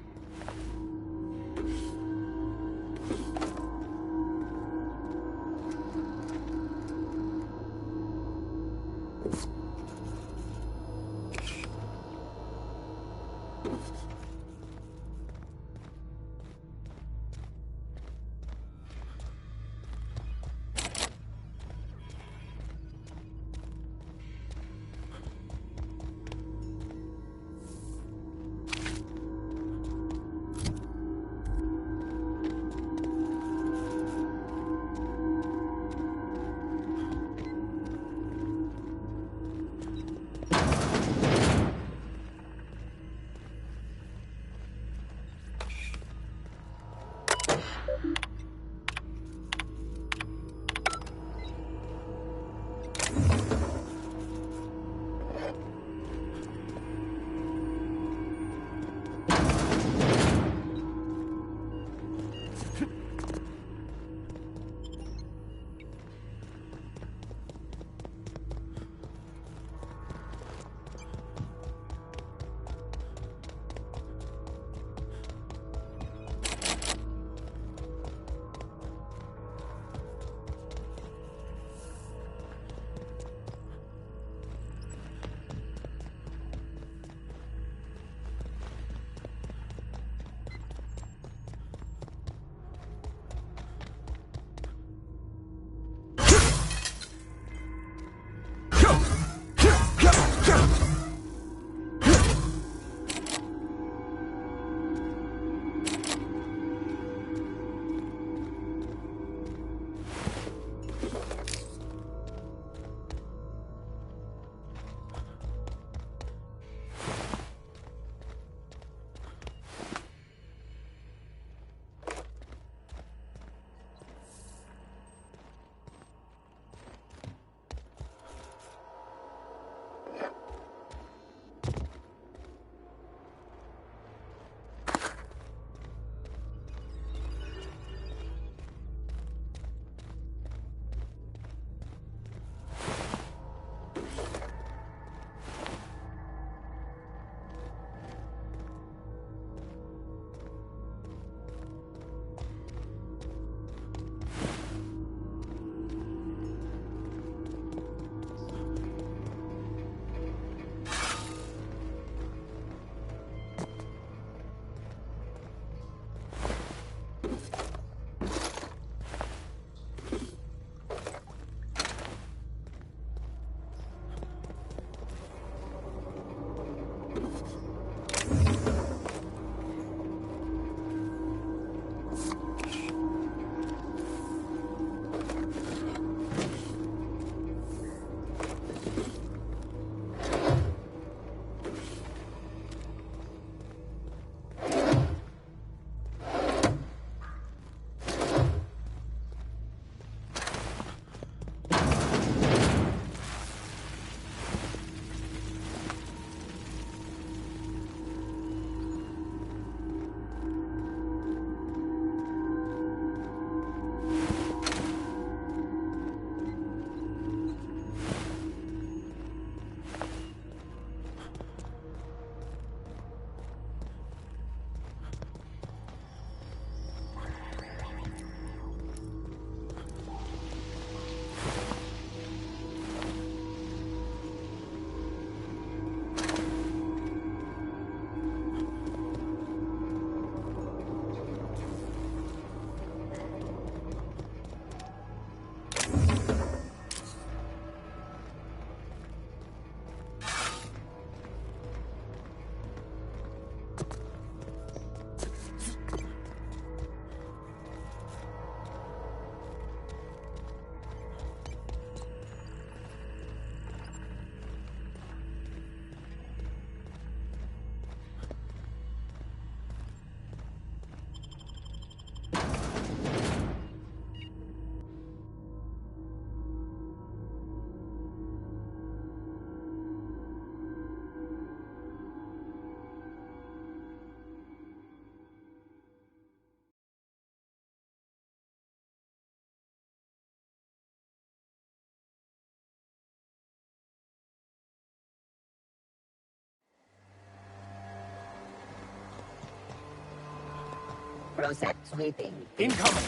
process sweeping. Incoming!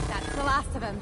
That's the last of him.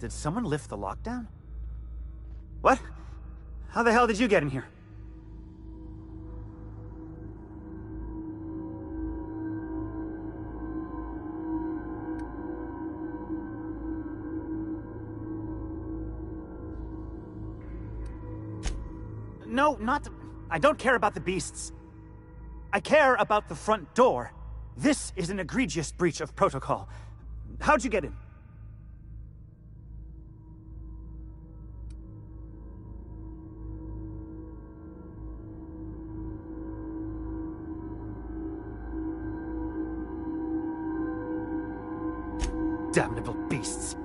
Did someone lift the lockdown? What? How the hell did you get in here? No, not... I don't care about the beasts. I care about the front door. This is an egregious breach of protocol. How'd you get in? Damnable beasts.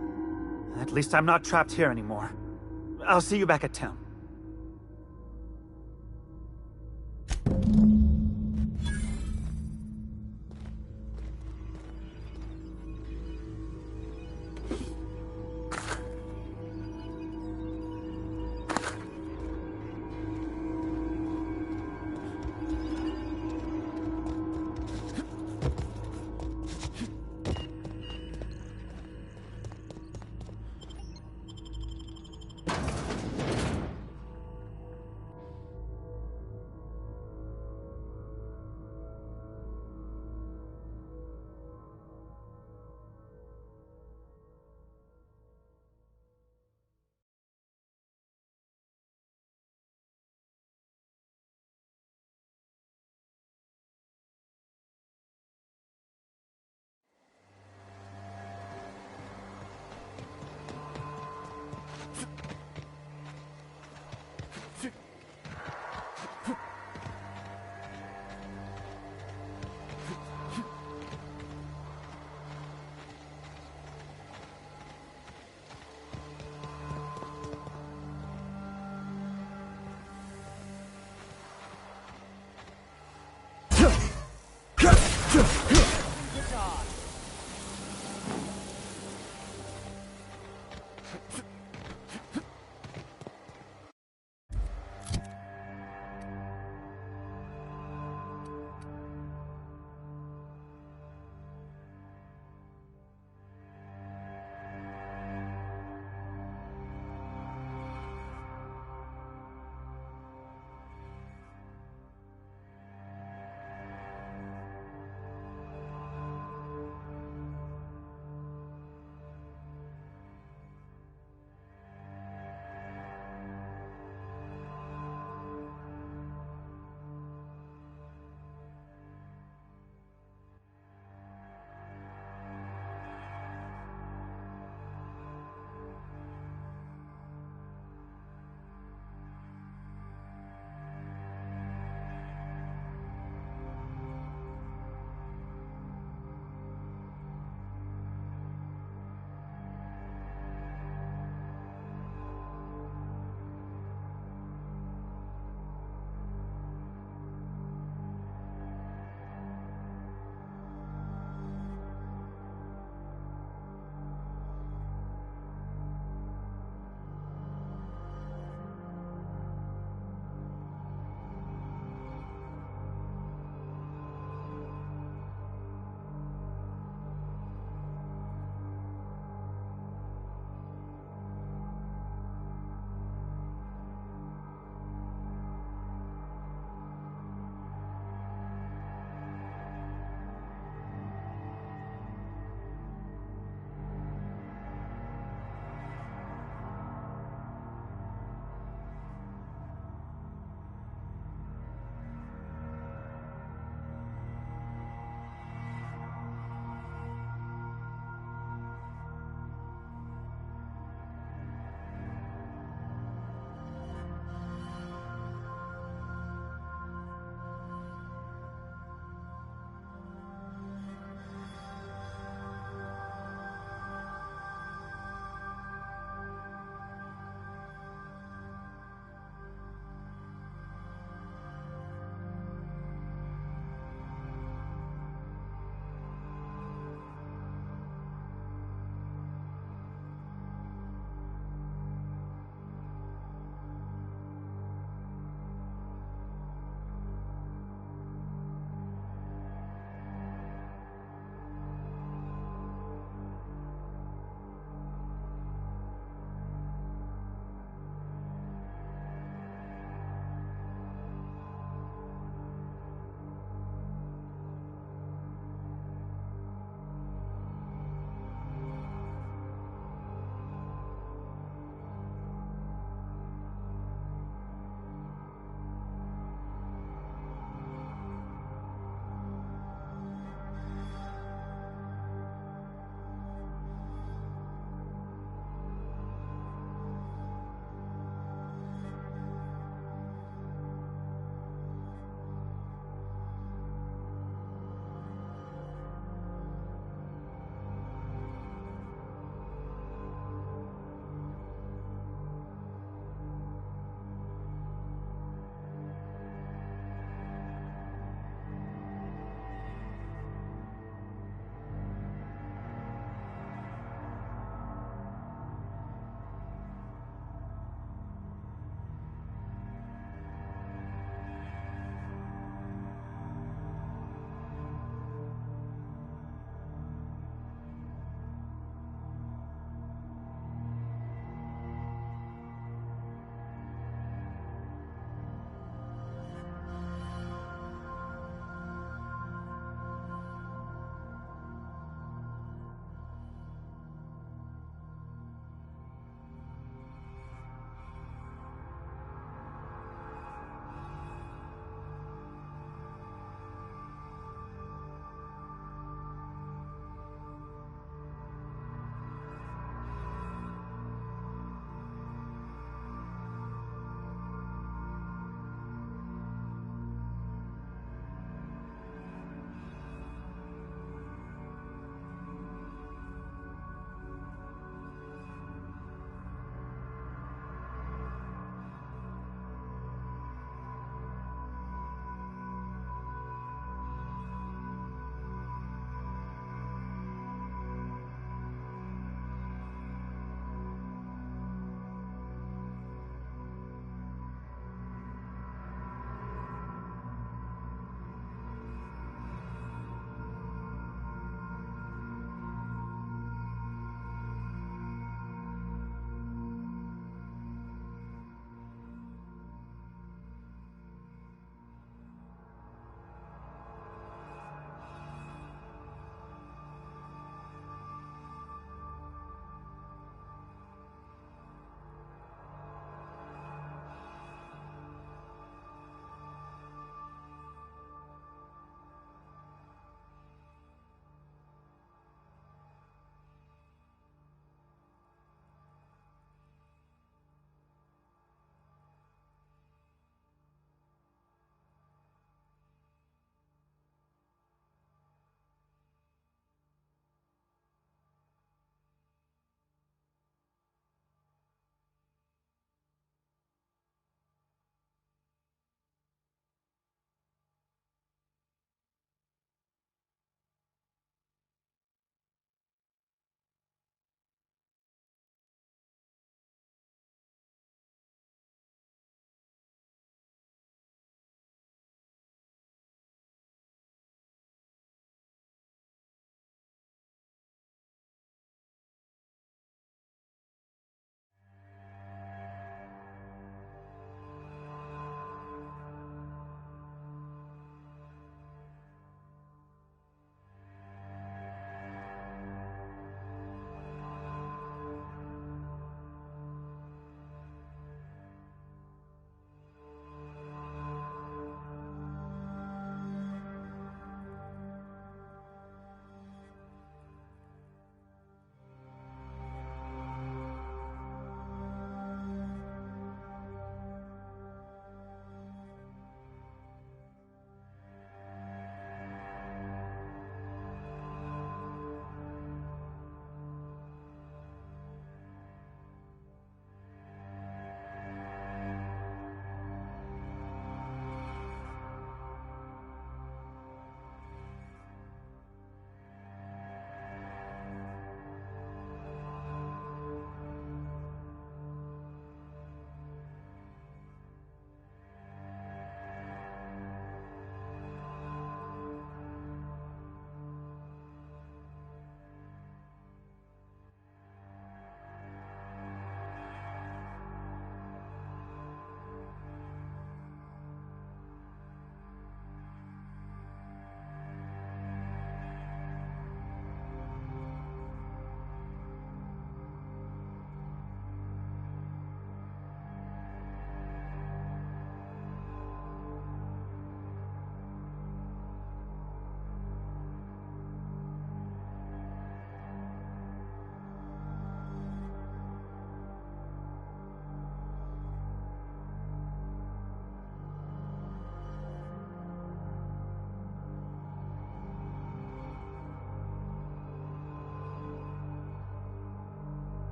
At least I'm not trapped here anymore. I'll see you back at town.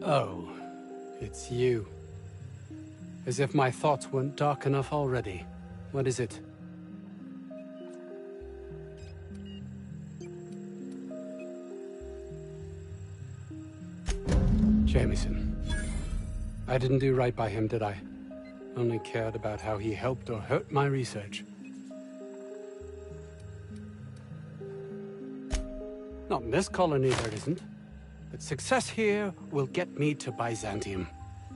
Oh, it's you. As if my thoughts weren't dark enough already. What is it? Jameson. I didn't do right by him, did I? Only cared about how he helped or hurt my research. Not in this colony, there isn't. But success here will get me to Byzantium.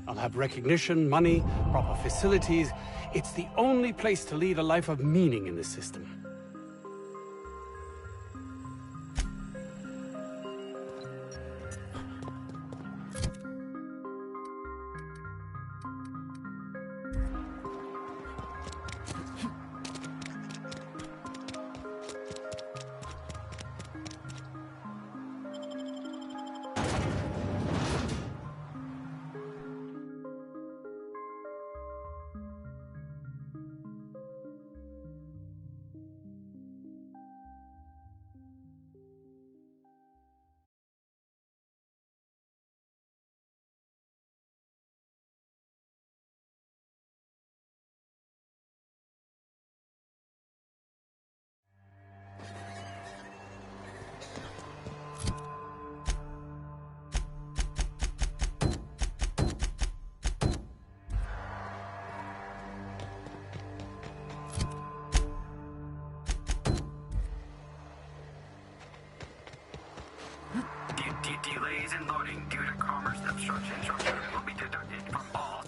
I'll have recognition, money, proper facilities. It's the only place to lead a life of meaning in this system. Delays in loading due to commerce obstruction will be deducted from all.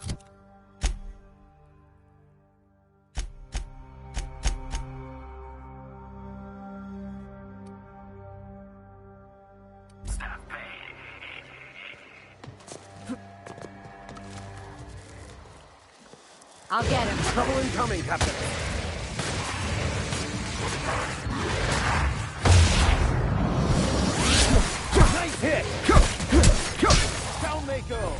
Staff pay. I'll get him. Trouble incoming, Captain. Nice hit! Down they go!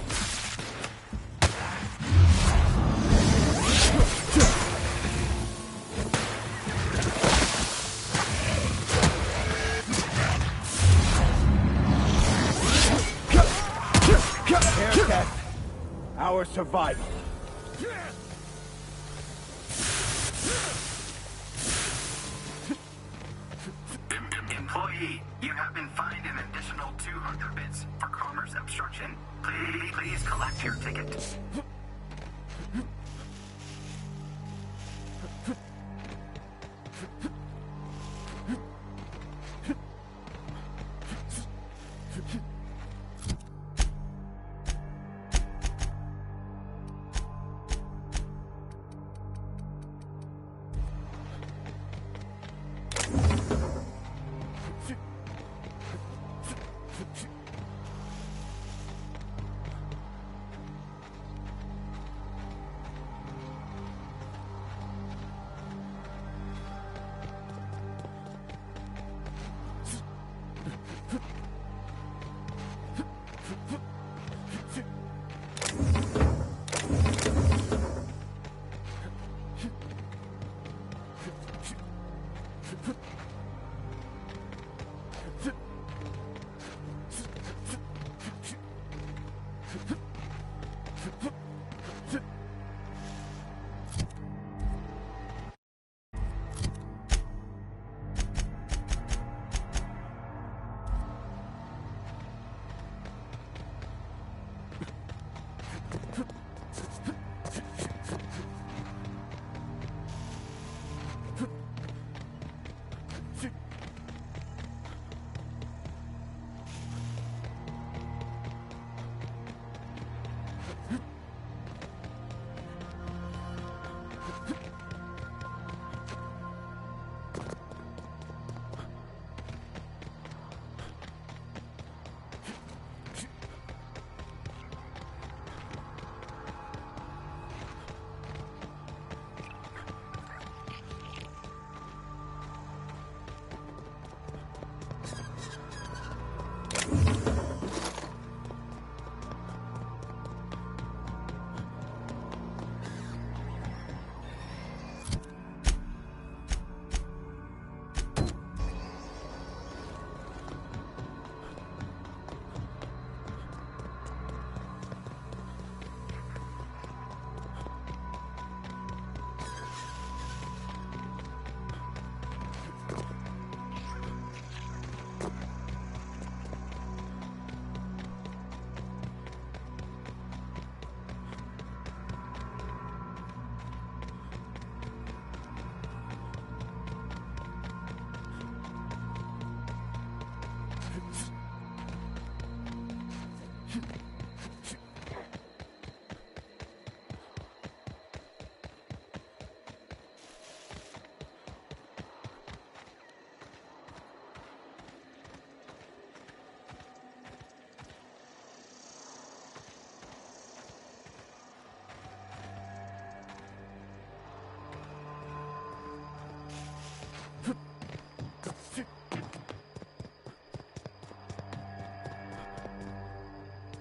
Haircut. Our survival. Employee, you have been fined an additional 200 bits for commerce obstruction. Please collect your ticket.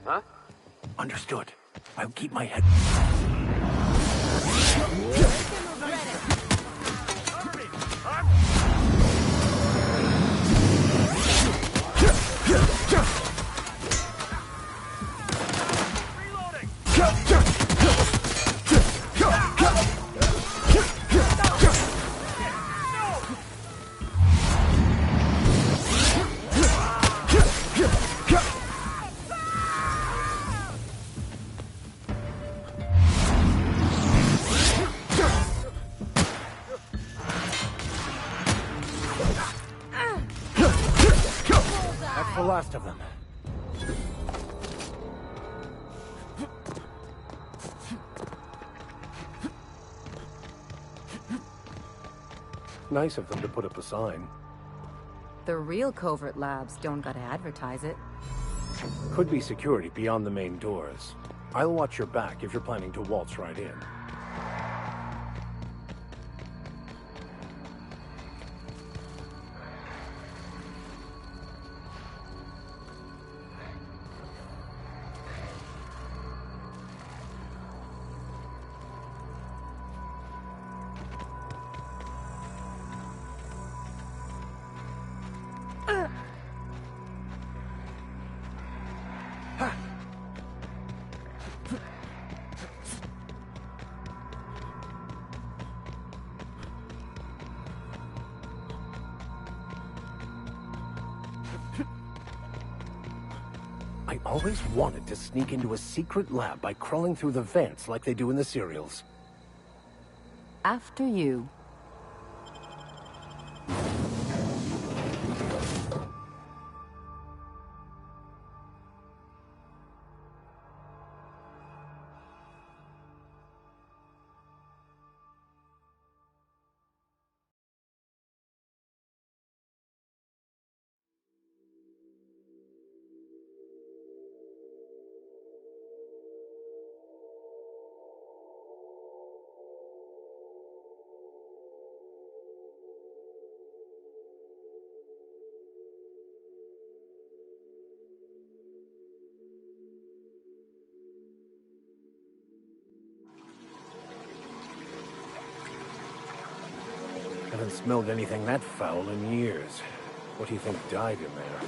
Huh? Understood. I'll keep my head... That's the last of them. Nice of them to put up a sign. The real covert labs don't gotta advertise it. Could be security beyond the main doors. I'll watch your back if you're planning to waltz right in. I always wanted to sneak into a secret lab by crawling through the vents like they do in the serials. After you. Haven't smelled anything that foul in years. What do you think died in there?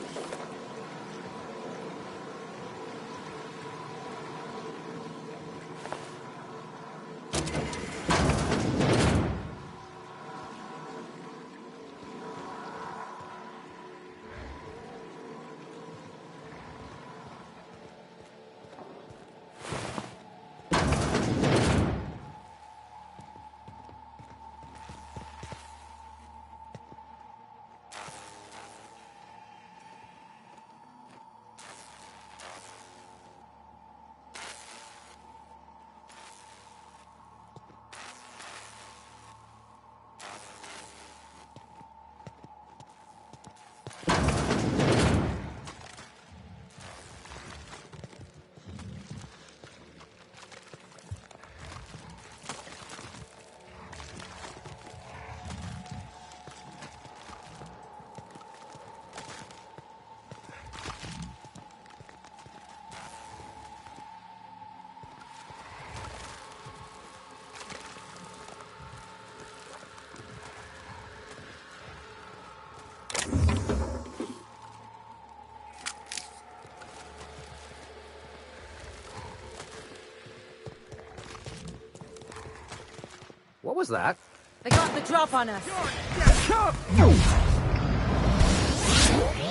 What was that? They got the drop on us.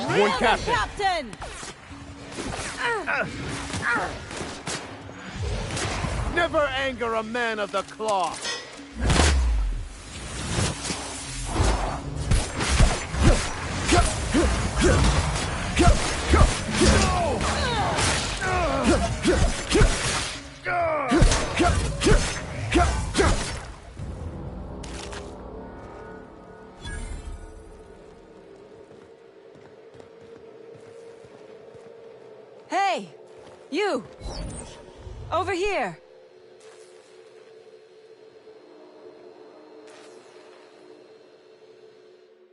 One captain. Captain! Never anger a man of the cloth. Hey! You! Over here!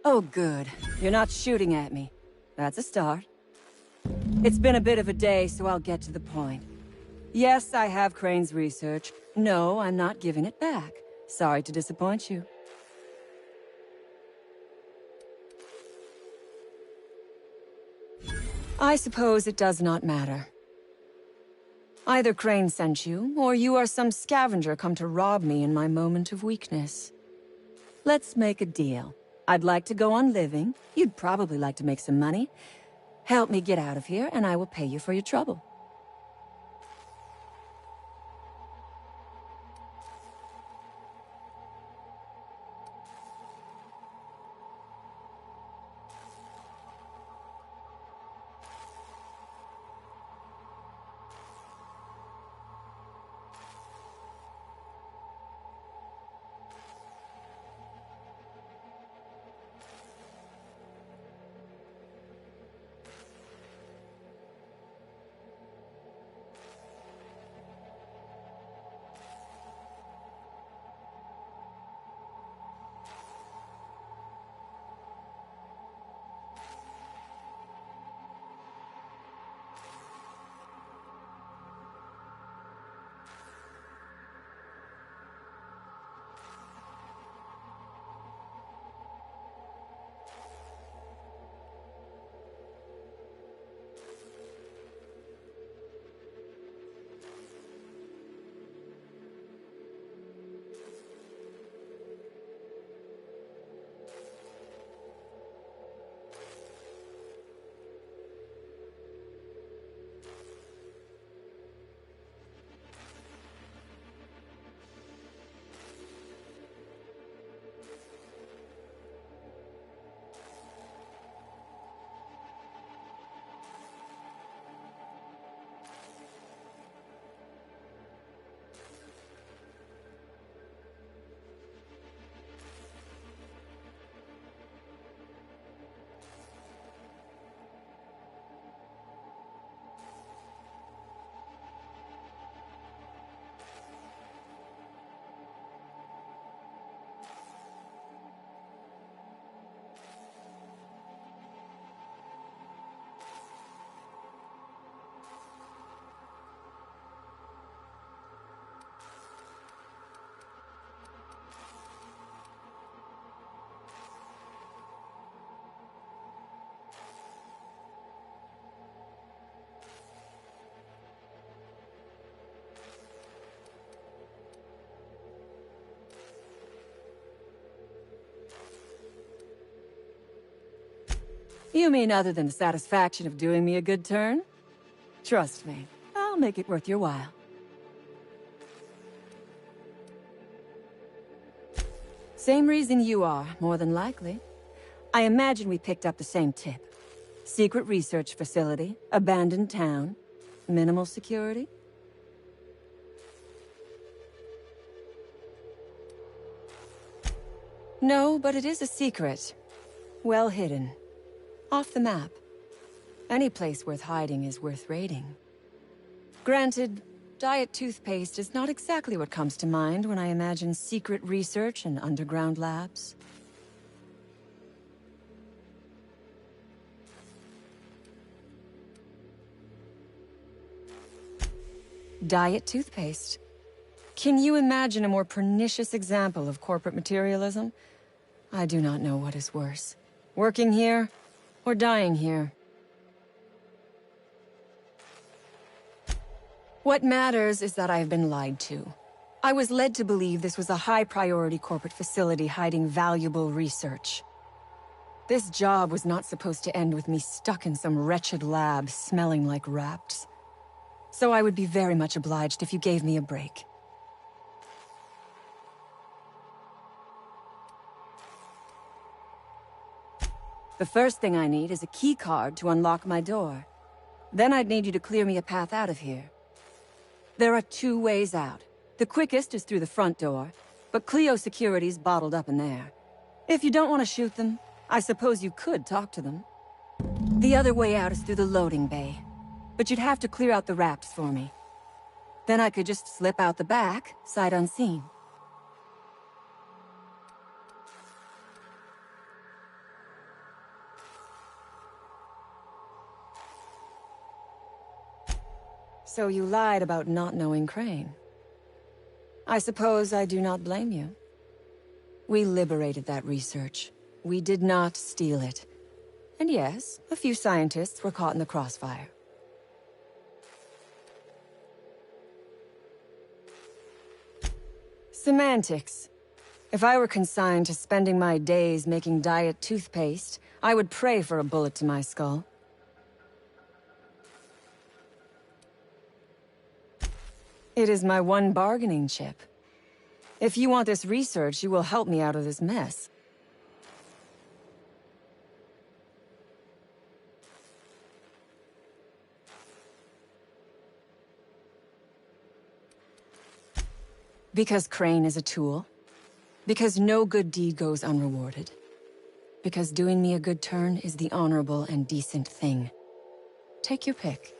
Oh, good. You're not shooting at me. That's a start. It's been a bit of a day, so I'll get to the point. Yes, I have Crane's research. No, I'm not giving it back. Sorry to disappoint you. I suppose it does not matter. Either Crane sent you, or you are some scavenger come to rob me in my moment of weakness. Let's make a deal. I'd like to go on living. You'd probably like to make some money. Help me get out of here, and I will pay you for your trouble. You mean other than the satisfaction of doing me a good turn? Trust me, I'll make it worth your while. Same reason you are, more than likely. I imagine we picked up the same tip. Secret research facility, abandoned town, minimal security. No, but it is a secret. Well hidden. Off the map. Any place worth hiding is worth raiding. Granted, diet toothpaste is not exactly what comes to mind when I imagine secret research and underground labs. Diet toothpaste. Can you imagine a more pernicious example of corporate materialism? I do not know what is worse. Working here, or dying here. What matters is that I have been lied to. I was led to believe this was a high-priority corporate facility hiding valuable research. This job was not supposed to end with me stuck in some wretched lab smelling like rats. So I would be very much obliged if you gave me a break. The first thing I need is a key card to unlock my door. Then I'd need you to clear me a path out of here. There are 2 ways out. The quickest is through the front door, but Cleo security's bottled up in there. If you don't want to shoot them, I suppose you could talk to them. The other way out is through the loading bay, but you'd have to clear out the wraps for me. Then I could just slip out the back, sight unseen. So you lied about not knowing Crane. I suppose I do not blame you. We liberated that research. We did not steal it. And yes, a few scientists were caught in the crossfire. Semantics. If I were consigned to spending my days making diet toothpaste, I would pray for a bullet to my skull. It is my one bargaining chip. If you want this research, you will help me out of this mess. Because Crane is a tool. Because no good deed goes unrewarded. Because doing me a good turn is the honorable and decent thing. Take your pick.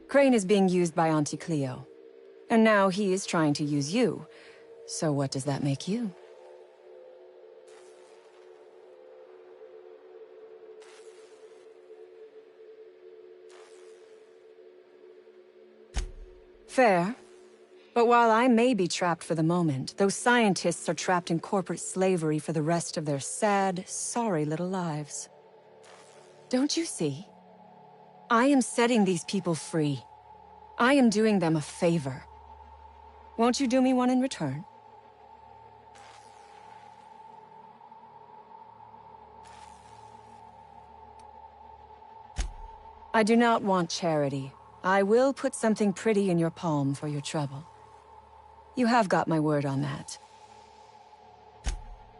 Crane is being used by Auntie Cleo. And now he is trying to use you. So what does that make you? Fair. But while I may be trapped for the moment, those scientists are trapped in corporate slavery for the rest of their sad, sorry little lives. Don't you see? I am setting these people free. I am doing them a favor. Won't you do me one in return? I do not want charity. I will put something pretty in your palm for your trouble. You have got my word on that.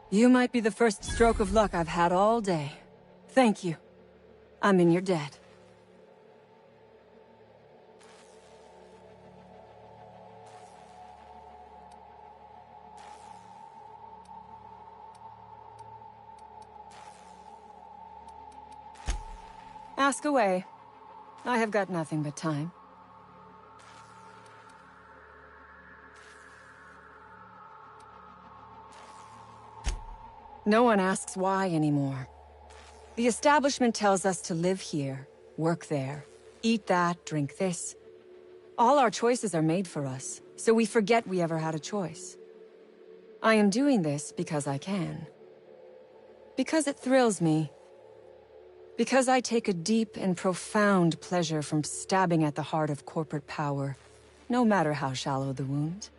You might be the first stroke of luck I've had all day. Thank you. I'm in your debt. Ask away. I have got nothing but time. No one asks why anymore. The establishment tells us to live here, work there, eat that, drink this. All our choices are made for us, so we forget we ever had a choice. I am doing this because I can. Because it thrills me. Because I take a deep and profound pleasure from stabbing at the heart of corporate power, no matter how shallow the wound.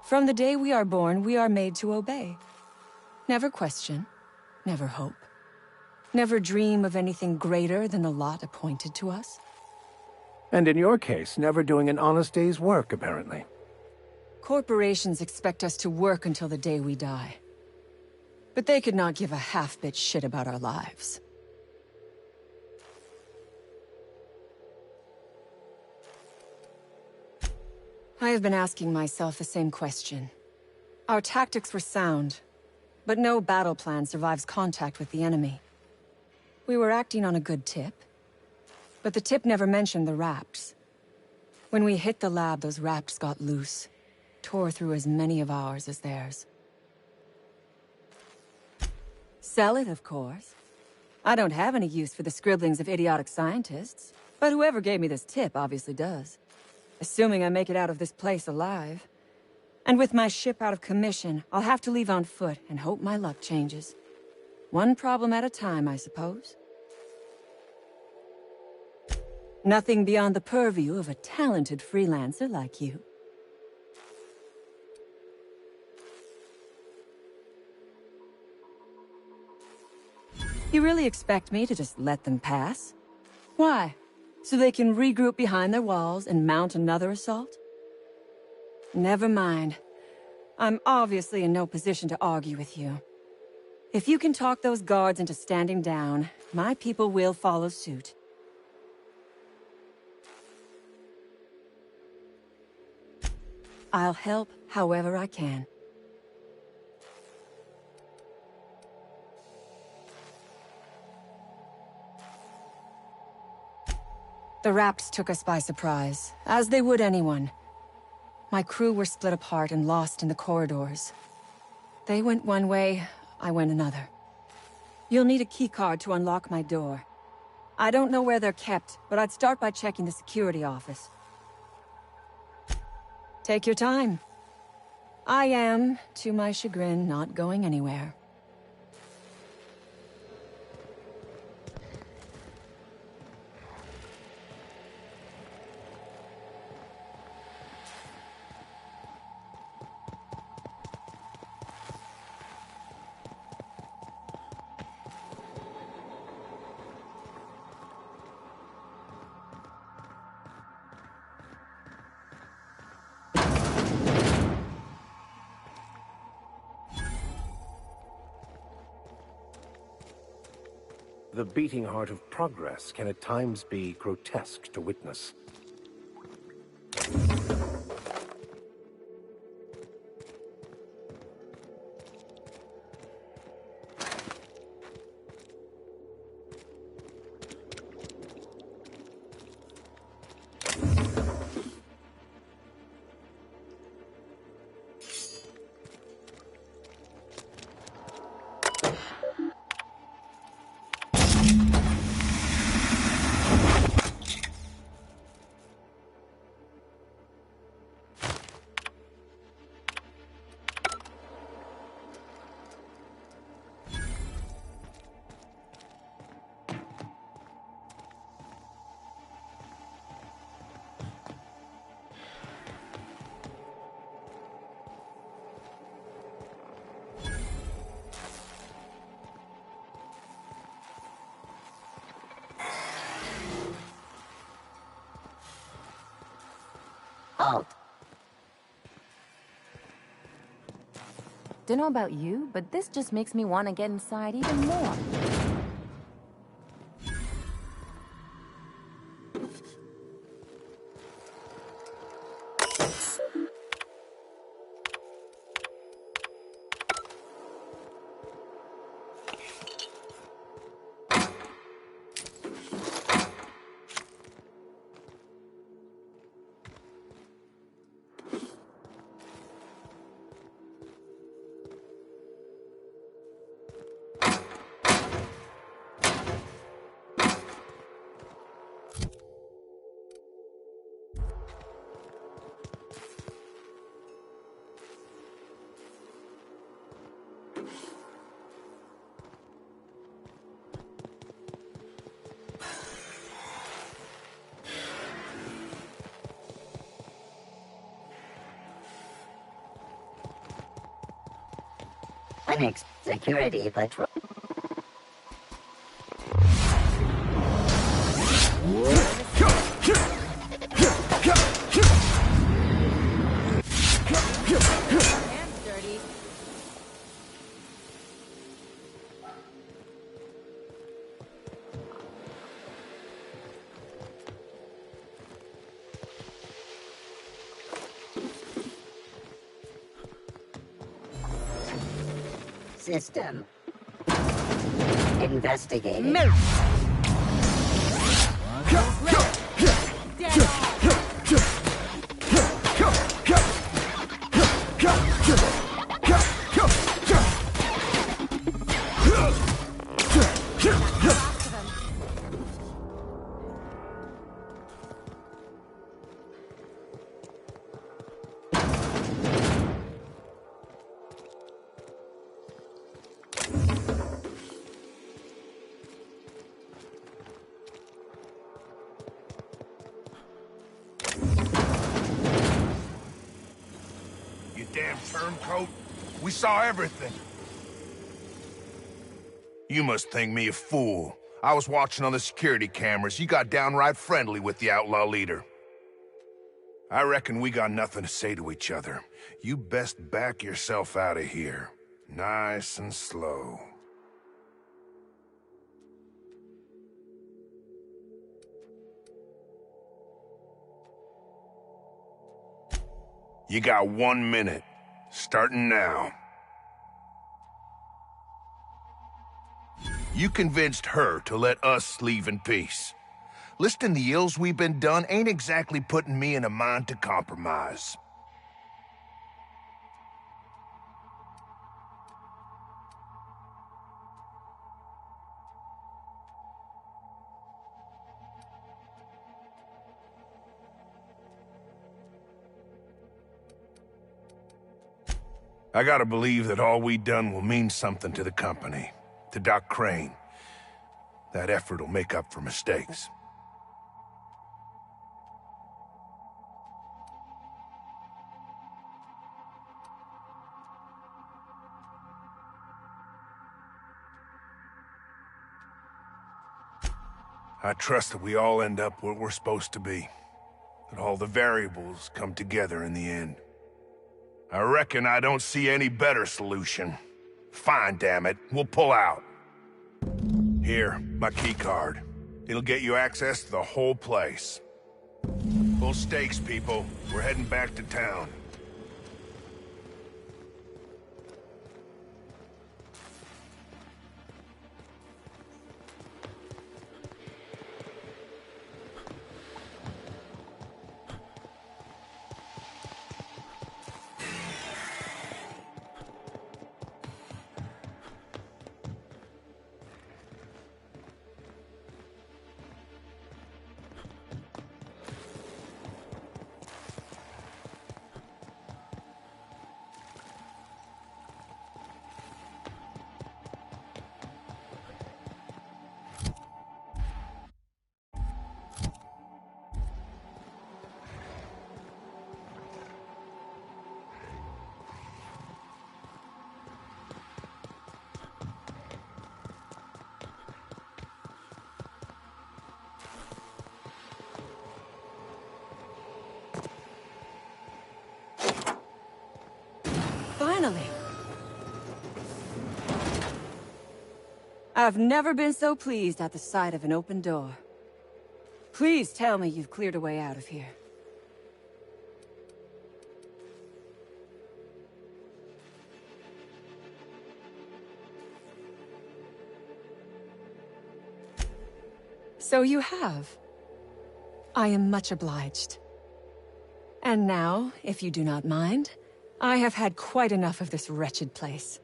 From the day we are born, we are made to obey. Never question, never hope. Never dream of anything greater than the lot appointed to us. And in your case, never doing an honest day's work, apparently. Corporations expect us to work until the day we die. But they could not give a half-bit shit about our lives. I have been asking myself the same question. Our tactics were sound, but no battle plan survives contact with the enemy. We were acting on a good tip, but the tip never mentioned the Raps. When we hit the lab, those Raps got loose, tore through as many of ours as theirs. Sell it, of course. I don't have any use for the scribblings of idiotic scientists, but whoever gave me this tip obviously does. Assuming I make it out of this place alive. And with my ship out of commission, I'll have to leave on foot and hope my luck changes. One problem at a time, I suppose. Nothing beyond the purview of a talented freelancer like you. You really expect me to just let them pass? Why? So they can regroup behind their walls and mount another assault? Never mind. I'm obviously in no position to argue with you. If you can talk those guards into standing down, my people will follow suit. I'll help however I can. The Raps took us by surprise, as they would anyone. My crew were split apart and lost in the corridors. They went one way, I went another. You'll need a keycard to unlock my door. I don't know where they're kept, but I'd start by checking the security office. Take your time. I am, to my chagrin, not going anywhere. The beating heart of progress can at times be grotesque to witness. Halt. Don't know about you, but this just makes me want to get inside even more. Clinic's security patrol. System. Investigating. Damn turncoat. We saw everything. You must think me a fool. I was watching on the security cameras. You got downright friendly with the outlaw leader. I reckon we got nothing to say to each other. You best back yourself out of here. Nice and slow. You got 1 minute, starting now. You convinced her to let us leave in peace. Listing the ills we've been done ain't exactly putting me in a mind to compromise. I gotta believe that all we done will mean something to the company, to Doc Crane. That effort will make up for mistakes. I trust that we all end up where we're supposed to be. That all the variables come together in the end. I reckon I don't see any better solution. Fine, damn it. We'll pull out. Here, my key card. It'll get you access to the whole place. Full stakes, people. We're heading back to town. Finally. I've never been so pleased at the sight of an open door. Please tell me you've cleared a way out of here. So you have. I am much obliged. And now, if you do not mind, I have had quite enough of this wretched place.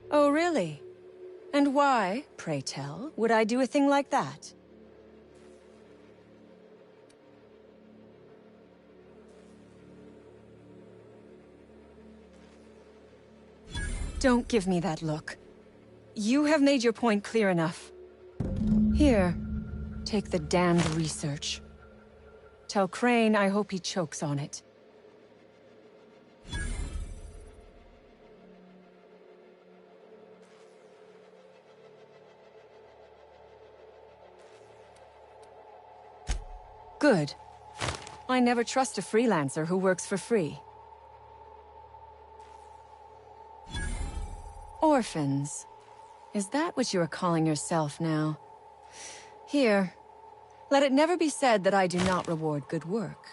Oh, really? And why, pray tell, would I do a thing like that? Don't give me that look. You have made your point clear enough. Here, take the damned research. Tell Crane I hope he chokes on it. Good. I never trust a freelancer who works for free. Orphans. Is that what you are calling yourself now? Here. Let it never be said that I do not reward good work.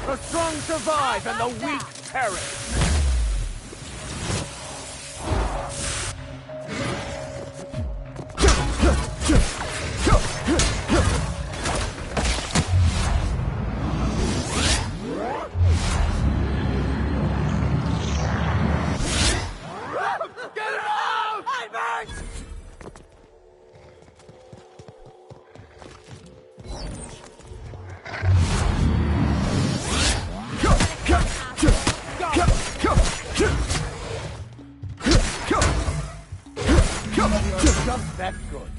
The strong survive and the weak perish. Get it out! I'm hurt! You're just that good.